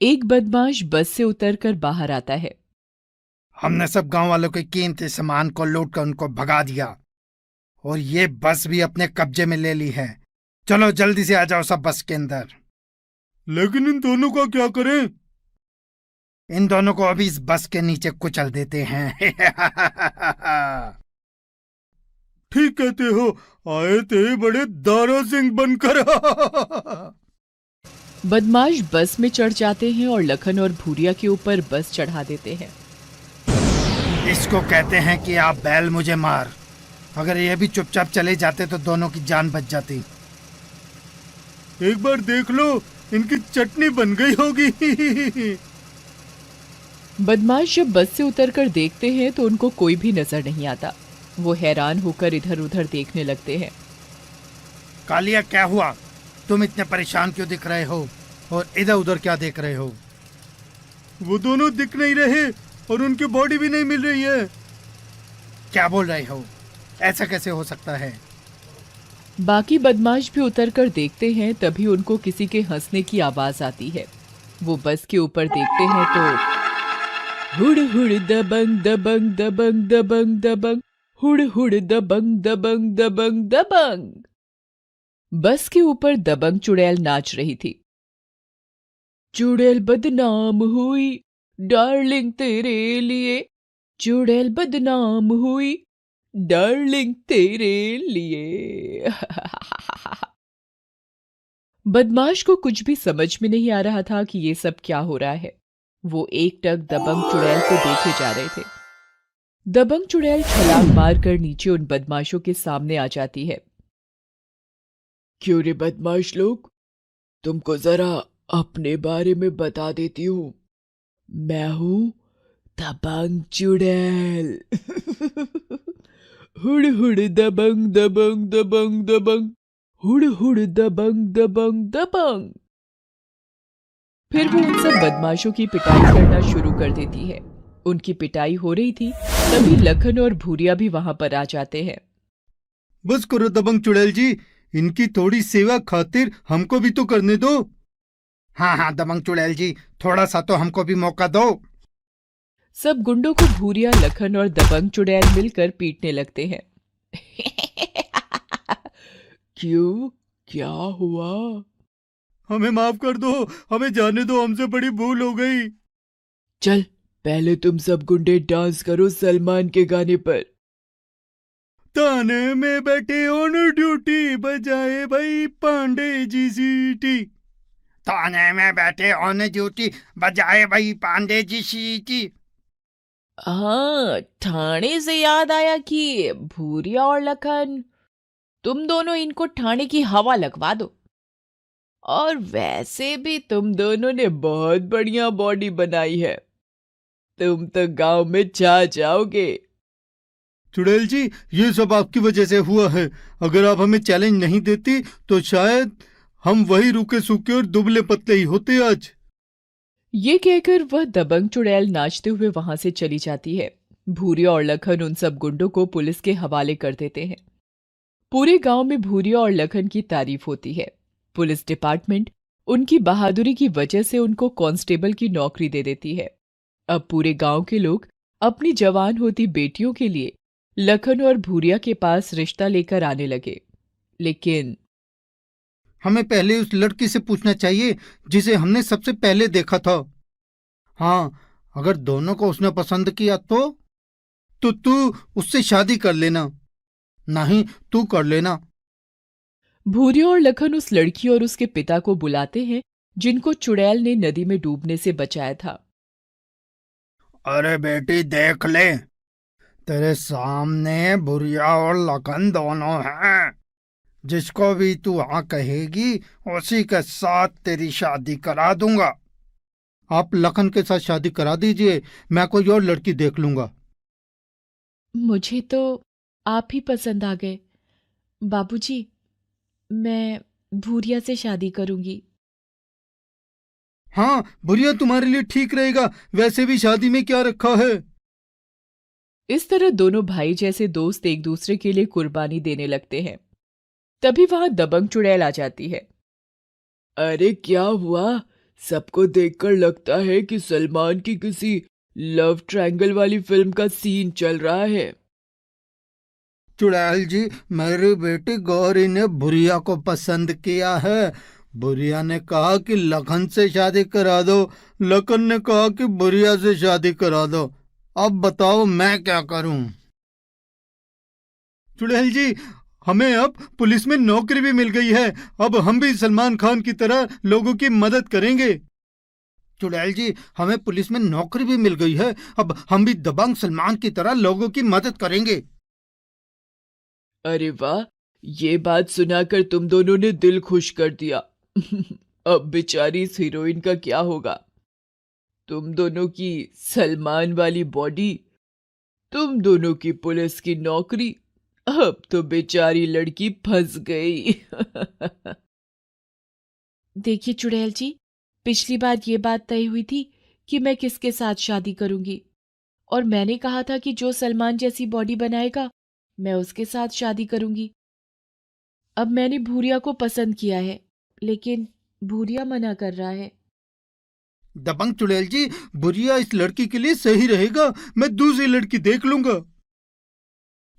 एक बदमाश बस से उतरकर बाहर आता है। हमने सब गांव वालों के कीमती सामान को लूट कर उनको भगा दिया और ये बस भी अपने कब्जे में ले ली है। चलो जल्दी से आ जाओ सब बस के अंदर। लेकिन इन दोनों का क्या करें? इन दोनों को अभी इस बस के नीचे कुचल देते हैं। ठीक कहते हो, आए थे बड़े दारा सिंह बनकर। बदमाश बस में चढ़ जाते हैं और लखन और भूरिया के ऊपर बस चढ़ा देते हैं। इसको कहते हैं कि आप बैल मुझे मार, अगर ये भी चुपचाप चले जाते तो दोनों की जान बच जाती। एक बार देख लो, इनकी चटनी बन गई होगी। बदमाश जब बस से उतरकर देखते हैं तो उनको कोई भी नजर नहीं आता। वो हैरान होकर इधर उधर देखने लगते हैं। कालिया, क्या हुआ? तुम इतने परेशान क्यों दिख रहे हो और इधर उधर क्या देख रहे हो? वो दोनों दिख नहीं रहे और उनकी बॉडी भी नहीं मिल रही है। क्या बोल रहे हो? ऐसा कैसे हो सकता है? बाकी बदमाश भी उतरकर देखते हैं, तभी उनको किसी के हंसने की आवाज आती है। वो बस के ऊपर देखते हैं तो हुड़ हुड़ दबंग दबंग दबंग दबंग दबंग, हुड़ हुड़ दबंग दबंग दबंग दबंग। बस के ऊपर दबंग चुड़ैल नाच रही थी। चुड़ैल बदनाम हुई डार्लिंग तेरे लिए, चुड़ैल बदनाम हुई डार्लिंग तेरे लिए। बदमाश को कुछ भी समझ में नहीं आ रहा था कि ये सब क्या हो रहा है। वो एकटक दबंग चुड़ैल को देखे जा रहे थे। दबंग चुड़ैल छलांग मारकर नीचे उन बदमाशों के सामने आ जाती है। क्यों रे बदमाश लोग, तुमको जरा अपने बारे में बता देती हूँ। मैं हूं दबंग चुड़ैल। हुड़ हुड़ दबंग दबंग दबंग दबंग, हुड़ हुड़ दबंग दबंग दबंग। फिर वो उन सब बदमाशों की पिटाई करना शुरू कर देती है। उनकी पिटाई हो रही थी, तभी लखन और भूरिया भी वहां पर आ जाते हैं। बस करो दबंग चुड़ैल जी, इनकी थोड़ी सेवा खातिर हमको भी तो करने दो। हाँ हाँ दबंग चुड़ैल जी, थोड़ा सा तो हमको भी मौका दो। सब गुंडों को भूरिया, लखन और दबंग चुड़ैल मिलकर पीटने लगते हैं। क्यों, क्या हुआ? हमें माफ कर दो, हमें जाने दो, हमसे बड़ी भूल हो गई। चल पहले तुम सब गुंडे डांस करो सलमान के गाने पर। थाने में बैठे ऑन ड्यूटी, बजाए भाई पांडे जी सीटी। थाने में बैठे ऑन ड्यूटी, बजाए भाई पांडे जी सीटी। हाँ, ठाणे से याद आया कि भूरिया और लखन, तुम दोनों इनको ठाणे की हवा लगवा दो। और वैसे भी तुम दोनों ने बहुत बढ़िया बॉडी बनाई है, तुम तो गांव में छा जाओगे। चुड़ैल जी, ये सब आपकी वजह से हुआ है। अगर आप हमें चैलेंज नहीं देती तो शायद हम वही रूखे सूखे और दुबले पतले ही होते आज। ये कहकर वह दबंग चुड़ैल नाचते हुए वहां से चली जाती है। भूरिया और लखन उन सब गुंडों को पुलिस के हवाले कर देते हैं। पूरे गांव में भूरिया और लखन की तारीफ होती है। पुलिस डिपार्टमेंट उनकी बहादुरी की वजह से उनको कांस्टेबल की नौकरी दे देती है। अब पूरे गांव के लोग अपनी जवान होती बेटियों के लिए लखन और भूरिया के पास रिश्ता लेकर आने लगे। लेकिन हमें पहले उस लड़की से पूछना चाहिए जिसे हमने सबसे पहले देखा था। हाँ, अगर दोनों को उसने पसंद किया तो तू उससे शादी कर लेना, नहीं तू कर लेना। भूरिया और लखन उस लड़की और उसके पिता को बुलाते हैं जिनको चुड़ैल ने नदी में डूबने से बचाया था। अरे बेटी देख ले, तेरे सामने भूरिया और लखन दोनों हैं। जिसको भी तू हाँ कहेगी उसी के साथ तेरी शादी करा दूंगा। आप लखन के साथ शादी करा दीजिए, मैं कोई और लड़की देख लूंगा। मुझे तो आप ही पसंद आ गए बाबूजी, मैं भूरिया से शादी करूंगी। हाँ, भूरिया तुम्हारे लिए ठीक रहेगा, वैसे भी शादी में क्या रखा है। इस तरह दोनों भाई जैसे दोस्त एक दूसरे के लिए कुर्बानी देने लगते हैं। तभी वहां दबंग चुड़ैल आ जाती है। अरे क्या हुआ? सबको देखकर लगता है कि सलमान की किसी लव ट्रायंगल वाली फिल्म का सीन चल रहा है। चुड़ैल जी, मेरी बेटी गौरी ने भूरिया को पसंद किया है। भूरिया ने कहा कि लखन से शादी करा दो, लखन ने कहा कि भूरिया से शादी करा दो। अब बताओ मैं क्या करूं? चुड़ैल जी, हमें अब पुलिस में नौकरी भी मिल गई है। अब हम भी सलमान खान की तरह लोगों की मदद करेंगे। चुड़ैल जी, हमें पुलिस में नौकरी भी मिल गई है, अब हम भी दबंग सलमान की तरह लोगों की मदद करेंगे। अरे वाह, ये बात सुनाकर तुम दोनों ने दिल खुश कर दिया। अब बेचारी इस हीरोइन का क्या होगा? तुम दोनों की सलमान वाली बॉडी, तुम दोनों की पुलिस की नौकरी, अब तो बेचारी लड़की फंस गई। देखिए चुड़ैल जी, पिछली बार ये बात तय हुई थी कि मैं किसके साथ शादी करूंगी, और मैंने कहा था कि जो सलमान जैसी बॉडी बनाएगा मैं उसके साथ शादी करूंगी। अब मैंने भूरिया को पसंद किया है, लेकिन भूरिया मना कर रहा है। दबंग चुड़ैल जी, बुरिया इस लड़की के लिए सही रहेगा, मैं दूसरी लड़की देख लूंगा।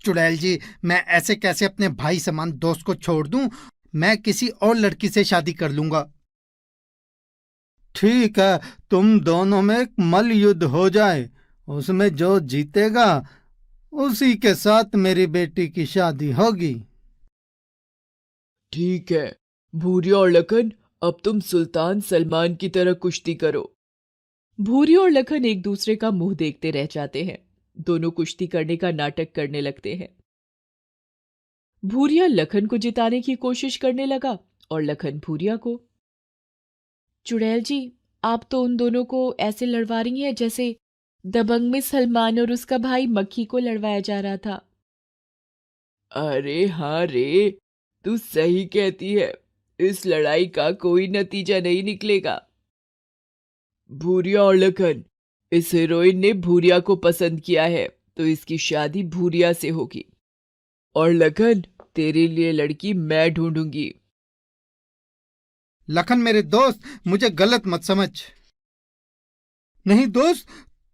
चुड़ैल जी, मैं ऐसे कैसे अपने भाई समान दोस्त को छोड़ दूं? मैं किसी और लड़की से शादी कर लूंगा। ठीक है, तुम दोनों में एक मल युद्ध हो जाए, उसमें जो जीतेगा उसी के साथ मेरी बेटी की शादी होगी। ठीक है, भूरिया और लखन, अब तुम सुल्तान सलमान की तरह कुश्ती करो। भूरिया और लखन एक दूसरे का मुंह देखते रह जाते हैं। दोनों कुश्ती करने का नाटक करने लगते हैं। भूरिया लखन को जिताने की कोशिश करने लगा और लखन भूरिया को। चुड़ैल जी, आप तो उन दोनों को ऐसे लड़वा रही हैं जैसे दबंग में सलमान और उसका भाई मक्खी को लड़वाया जा रहा था। अरे हाँ रे, तू सही कहती है, इस लड़ाई का कोई नतीजा नहीं निकलेगा। भूरिया और लखन, इस हीरोइन ने भूरिया को पसंद किया है, तो इसकी शादी भूरिया से होगी। और लखन, तेरे लिए लड़की मैं ढूंढूंगी। लखन मेरे दोस्त, मुझे गलत मत समझ। नहीं दोस्त,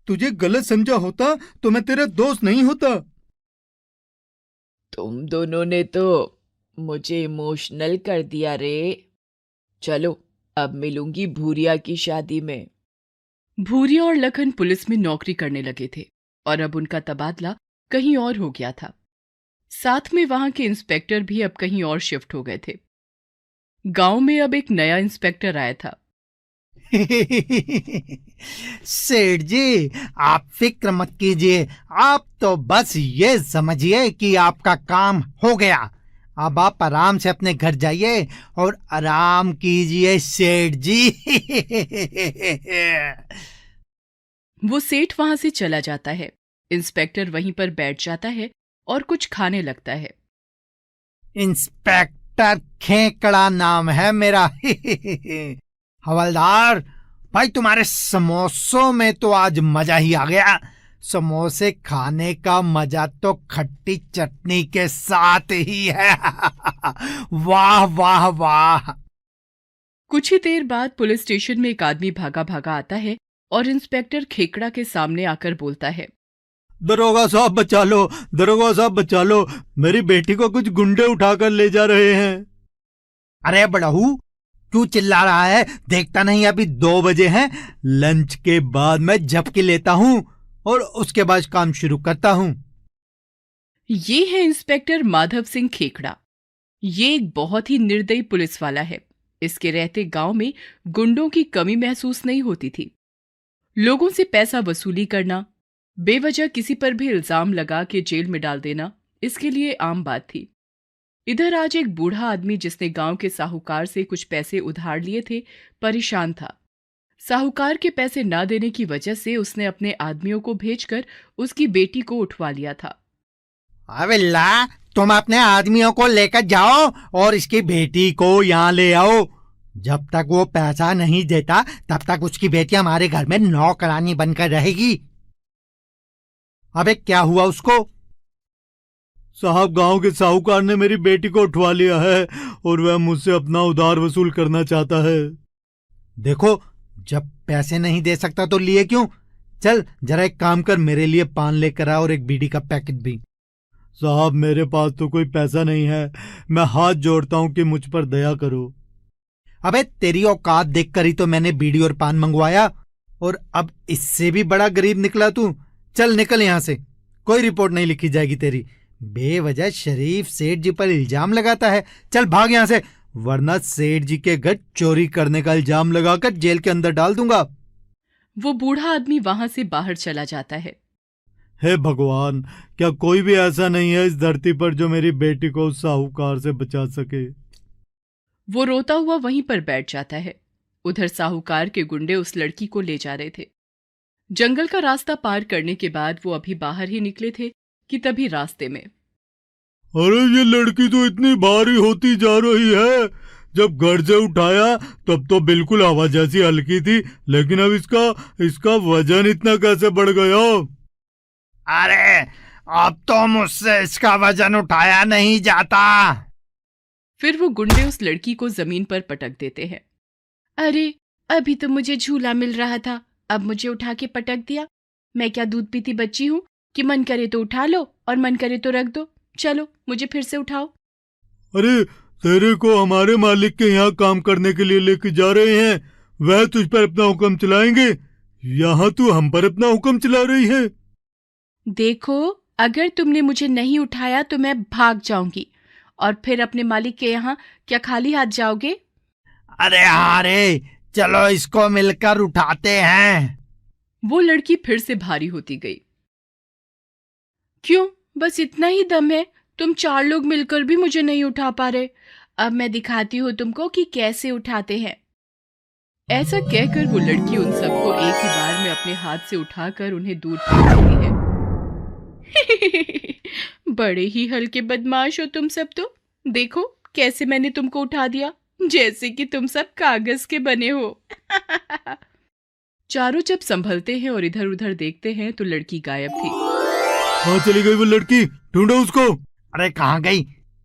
तुझे गलत समझा होता तो मैं तेरा दोस्त नहीं होता। तुम दोनों ने तो मुझे इमोशनल कर दिया रे। चलो, अब मिलूंगी भूरिया की शादी में। भूरिया और लखन पुलिस में नौकरी करने लगे थे और अब उनका तबादला कहीं और हो गया था। साथ में वहां के इंस्पेक्टर भी अब कहीं और शिफ्ट हो गए थे। गांव में अब एक नया इंस्पेक्टर आया था। सेठ जी, आप फिक्र मत कीजिए, आप तो बस ये समझिए कि आपका काम हो गया। अब आप आराम से अपने घर जाइए और आराम कीजिए सेठ जी। वो सेठ वहां से चला जाता है। इंस्पेक्टर वहीं पर बैठ जाता है और कुछ खाने लगता है। इंस्पेक्टर खेकड़ा नाम है मेरा। हवलदार भाई, तुम्हारे समोसों में तो आज मजा ही आ गया। समोसे खाने का मजा तो खट्टी चटनी के साथ ही है। वाह वाह वाह। कुछ ही देर बाद पुलिस स्टेशन में एक आदमी भागा भागा आता है और इंस्पेक्टर खेकड़ा के सामने आकर बोलता है, दरोगा साहब बचा लो, दरोगा साहब बचा लो, मेरी बेटी को कुछ गुंडे उठाकर ले जा रहे हैं। अरे बड़हू, क्यों चिल्ला रहा है? देखता नहीं अभी 2 बजे हैं। लंच के बाद मैं झपकी लेता हूं और उसके बाद काम शुरू करता हूं। ये है इंस्पेक्टर माधव सिंह खेकड़ा। ये एक बहुत ही निर्दयी पुलिस वाला है। इसके रहते गांव में गुंडों की कमी महसूस नहीं होती थी। लोगों से पैसा वसूली करना, बेवजह किसी पर भी इल्जाम लगा के जेल में डाल देना, इसके लिए आम बात थी। इधर आज एक बूढ़ा आदमी जिसने गांव के साहूकार से कुछ पैसे उधार लिए थे, परेशान था। साहूकार के पैसे ना देने की वजह से उसने अपने आदमियों को भेजकर उसकी बेटी को उठवा लिया था। अविल्ला, तुम अपने आदमियों को लेकर जाओ और इसकी बेटी को यहाँ ले आओ। जब तक वो पैसा नहीं देता तब तक उसकी बेटी हमारे घर में नौकरानी बनकर रहेगी। अबे क्या हुआ उसको? साहब, गांव के साहूकार ने मेरी बेटी को उठवा लिया है और वह मुझसे अपना उधार वसूल करना चाहता है। देखो, जब पैसे नहीं दे सकता तो लिए क्यों? चल जरा एक काम कर, मेरे लिए पान लेकर आ और एक बीड़ी का पैकेट भी। साहब, मेरे पास तो कोई पैसा नहीं है, मैं हाथ जोड़ता हूं कि मुझ पर दया करो। अबे तेरी औकात देखकर ही तो मैंने बीड़ी और पान मंगवाया, और अब इससे भी बड़ा गरीब निकला तू। चल निकल यहां से, कोई रिपोर्ट नहीं लिखी जाएगी तेरी। बेवजह शरीफ सेठ जी पर इल्जाम लगाता है। चल भाग यहां से, वरना सेठ जी के घर चोरी करने का इल्जाम लगाकर जेल के अंदर डाल दूंगा। वो बूढ़ा आदमी वहां से बाहर चला जाता है। हे भगवान, क्या कोई भी ऐसा नहीं है इस धरती पर जो मेरी बेटी को उस साहूकार से बचा सके। वो रोता हुआ वहीं पर बैठ जाता है। उधर साहूकार के गुंडे उस लड़की को ले जा रहे थे। जंगल का रास्ता पार करने के बाद वो अभी बाहर ही निकले थे कि तभी रास्ते में अरे ये लड़की तो इतनी भारी होती जा रही है। जब घर से उठाया तब तो बिल्कुल हवा जैसी हल्की थी, लेकिन अब इसका वजन इतना कैसे बढ़ गया? अरे अब तो मुझसे इसका वजन उठाया नहीं जाता। फिर वो गुंडे उस लड़की को जमीन पर पटक देते हैं। अरे अभी तो मुझे झूला मिल रहा था, अब मुझे उठा के पटक दिया। मैं क्या दूध पीती बच्ची हूँ कि मन करे तो उठा लो और मन करे तो रख दो। चलो मुझे फिर से उठाओ। अरे तेरे को हमारे मालिक के यहाँ काम करने के लिए लेके जा रहे हैं, वह तुझ पर अपना हुक्म चलाएंगे। यहाँ तू हम पर अपना हुक्म चला रही है। देखो, अगर तुमने मुझे नहीं उठाया तो मैं भाग जाऊंगी और फिर अपने मालिक के यहाँ क्या खाली हाथ जाओगे? अरे हाँ रे, चलो इसको मिलकर उठाते हैं। वो लड़की फिर से भारी होती गई। क्यों, बस इतना ही दम है? तुम 4 लोग मिलकर भी मुझे नहीं उठा पा रहे। अब मैं दिखाती हूँ तुमको कि कैसे उठाते हैं। ऐसा कहकर वो लड़की उन सबको एक ही बार में अपने हाथ से उठाकर उन्हें दूर फेंक देती है। बड़े ही हल्के बदमाश हो तुम सब तो। देखो कैसे मैंने तुमको उठा दिया, जैसे कि तुम सब कागज के बने हो। चारों जब संभलते हैं और इधर उधर देखते हैं तो लड़की गायब थी। कहाँ चली गई वो लड़की? ढूंढो उसको। अरे कहाँ गई?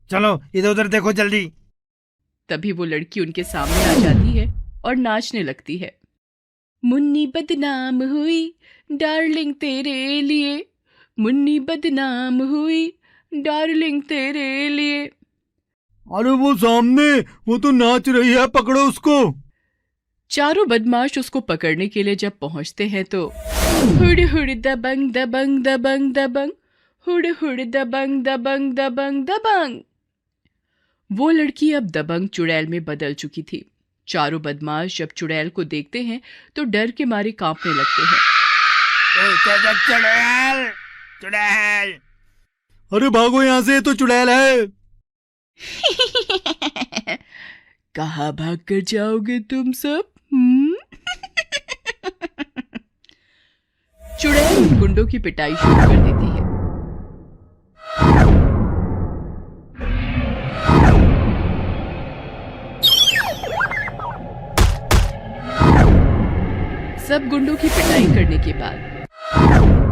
चलो इधर उधर देखो जल्दी। तभी वो लड़की उनके सामने आ जाती है और नाचने लगती है। मुन्नी बदनाम हुई डार्लिंग तेरे लिए, मुन्नी बदनाम हुई डार्लिंग तेरे लिए। अरे वो सामने, वो तो नाच रही है, पकड़ो उसको। चारों बदमाश उसको पकड़ने के लिए जब पहुंचते हैं तो हुड़ हुड़ दबंग दबंग दबंग दबंग, हुड़ हुड़ दबंग दबंग दबंग दबंग। वो लड़की अब दबंग चुड़ैल में बदल चुकी थी। चारों बदमाश जब चुड़ैल को देखते हैं तो डर के मारे कांपने लगते हैं। चुड़ैल, चुड़ैल। अरे भागो यहाँ से, तो चुड़ैल है। कहाँ भाग कर जाओगे तुम सब? चुड़ैल उन गुंडों की पिटाई शुरू कर देती है। सब गुंडों की पिटाई करने के बाद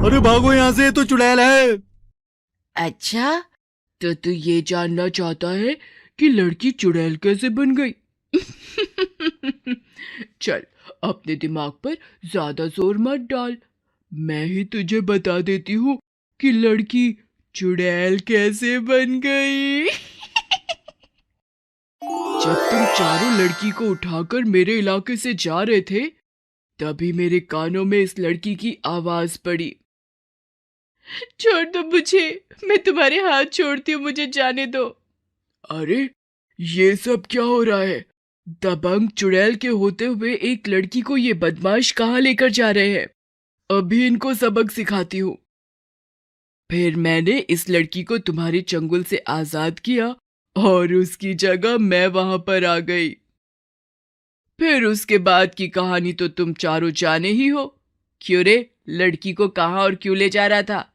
अरे भागो यहाँ से, तो चुड़ैल है। अच्छा, तो तू ये जानना चाहता है कि लड़की चुड़ैल कैसे बन गई? चल अपने दिमाग पर ज्यादा जोर मत डाल, मैं ही तुझे बता देती हूँ कि लड़की चुड़ैल कैसे बन गई। जब तुम चारों लड़की को उठाकर मेरे इलाके से जा रहे थे तभी मेरे कानों में इस लड़की की आवाज पड़ी। छोड़ दो मुझे, मैं तुम्हारे हाथ छोड़ती हूँ, मुझे जाने दो। अरे ये सब क्या हो रहा है? दबंग चुड़ैल के होते हुए एक लड़की को ये बदमाश कहाँ लेकर जा रहे हैं? अभी इनको सबक सिखाती हूँ। फिर मैंने इस लड़की को तुम्हारे चंगुल से आजाद किया और उसकी जगह मैं वहां पर आ गई। फिर उसके बाद की कहानी तो तुम चारों जाने ही हो। क्यों रे, लड़की को कहाँ और क्यों ले जा रहा था?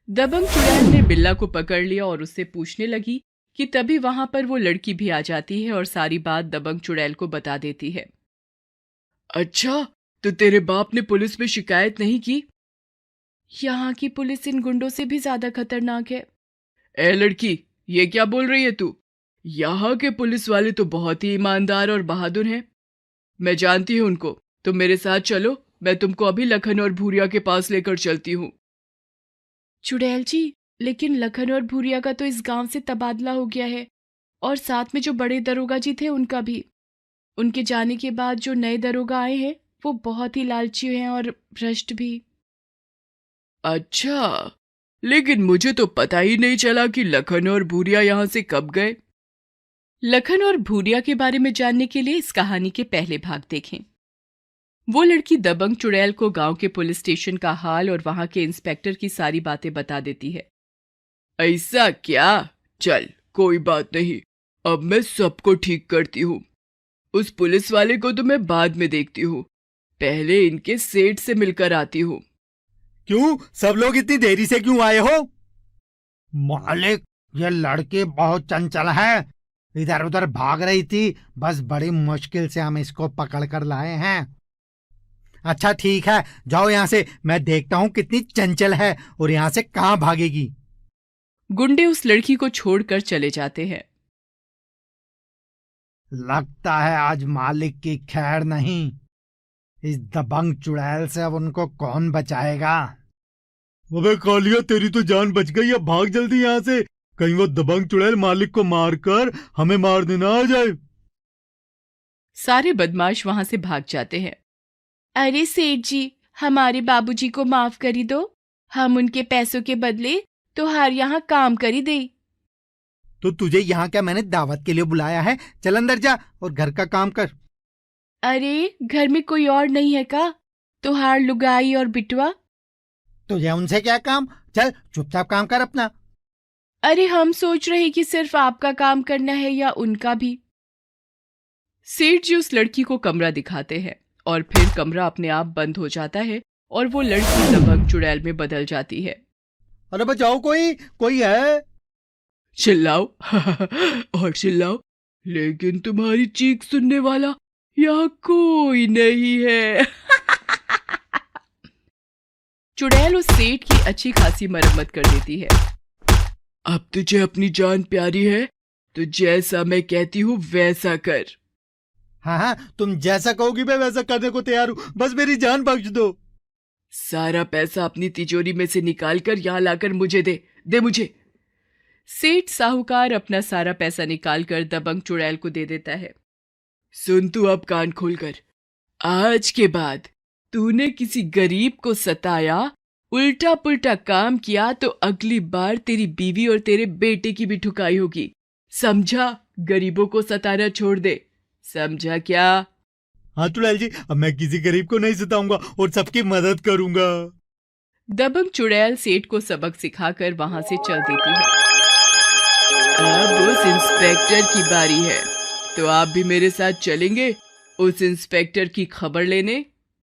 दबंग चुड़ैल ने बिल्ला को पकड़ लिया और उससे पूछने लगी कि तभी वहां पर वो लड़की भी आ जाती है और सारी बात दबंग चुड़ैल को बता देती है। अच्छा, तो तेरे बाप ने पुलिस में शिकायत नहीं की? यहाँ की पुलिस इन गुंडों से भी ज्यादा खतरनाक है। ए लड़की, ये क्या बोल रही है तू? यहाँ के पुलिस वाले तो बहुत ही ईमानदार और बहादुर हैं। मैं जानती हूँ उनको। तुम मेरे साथ चलो, मैं तुमको अभी लखन और भूरिया के पास लेकर चलती हूँ। चुड़ैल जी, लेकिन लखन और भूरिया का तो इस गांव से तबादला हो गया है और साथ में जो बड़े दरोगा जी थे उनका भी। उनके जाने के बाद जो नए दरोगा आए हैं वो बहुत ही लालची हैं और भ्रष्ट भी। अच्छा, लेकिन मुझे तो पता ही नहीं चला कि लखन और भूरिया यहाँ से कब गए। लखन और भूरिया के बारे में जानने के लिए इस कहानी के पहले भाग देखें। वो लड़की दबंग चुड़ैल को गांव के पुलिस स्टेशन का हाल और वहां के इंस्पेक्टर की सारी बातें बता देती है। ऐसा क्या? चल कोई बात नहीं, अब मैं सबको ठीक करती हूँ। उस पुलिस वाले को तो मैं बाद में देखती हूँ, पहले इनके सेठ से मिलकर आती हूँ। क्यों सब लोग इतनी देरी से क्यों आए हो? मालिक, ये लड़की बहुत चंचल है, इधर उधर भाग रही थी, बस बड़ी मुश्किल से हम इसको पकड़ कर लाए हैं। अच्छा ठीक है, जाओ यहाँ से, मैं देखता हूँ कितनी चंचल है और यहाँ से कहाँ भागेगी। गुंडे उस लड़की को छोड़कर चले जाते हैं। लगता है आज मालिक की खैर नहीं, इस दबंग चुड़ैल से अब उनको कौन बचाएगा। अबे कालिया, तेरी तो जान बच गई, अब भाग जल्दी यहाँ से, कहीं वो दबंग चुड़ैल मालिक को मारकर हमें मार देना आ जाए। सारे बदमाश वहां से भाग जाते हैं। अरे सेठ जी, हमारे बाबूजी को माफ करी दो, हम उनके पैसों के बदले तुहार यहाँ काम करी दे। तो तुझे यहाँ क्या मैंने दावत के लिए बुलाया है? चल अंदर जा और घर का काम कर। अरे घर में कोई और नहीं है का? तुहार लुगाई और बिटवा। तुझे उनसे क्या काम? चल चुपचाप काम कर अपना। अरे हम सोच रहे कि सिर्फ आपका काम करना है या उनका भी। सेठ जी उस लड़की को कमरा दिखाते हैं और फिर कमरा अपने आप बंद हो जाता है और वो लड़की दबंग चुड़ैल में बदल जाती है। अरे बचाओ, कोई है? चिल्लाओ और चिल्लाओ, लेकिन तुम्हारी चीख सुनने वाला यहाँ कोई नहीं है। चुड़ैल उस सेठ की अच्छी खासी मरम्मत कर देती है। अब तुझे अपनी जान प्यारी है तो जैसा मैं कहती हूँ वैसा कर। हाँ हाँ, तुम जैसा कहोगी मैं वैसा करने को तैयार हूँ, बस मेरी जान बख्श दो। सारा पैसा अपनी तिजोरी में से निकाल कर यहाँ लाकर मुझे दे मुझे। सेठ साहूकार अपना सारा पैसा निकालकर दबंग चुड़ैल को दे देता है। सुन तू अब कान खोलकर, आज के बाद तूने किसी गरीब को सताया, उल्टा पुल्टा काम किया तो अगली बार तेरी बीवी और तेरे बेटे की भी ठुकाई होगी, समझा? गरीबों को सताना छोड़ दे, समझा क्या? हाँ चुड़ैल जी, अब मैं किसी गरीब को नहीं सताऊंगा और सबकी मदद करूंगा। दबंग चुड़ैल सेठ को सबक सिखाकर वहां से चल देती है। अब उस इंस्पेक्टर की बारी है, तो आप भी मेरे साथ चलेंगे उस इंस्पेक्टर की खबर लेने।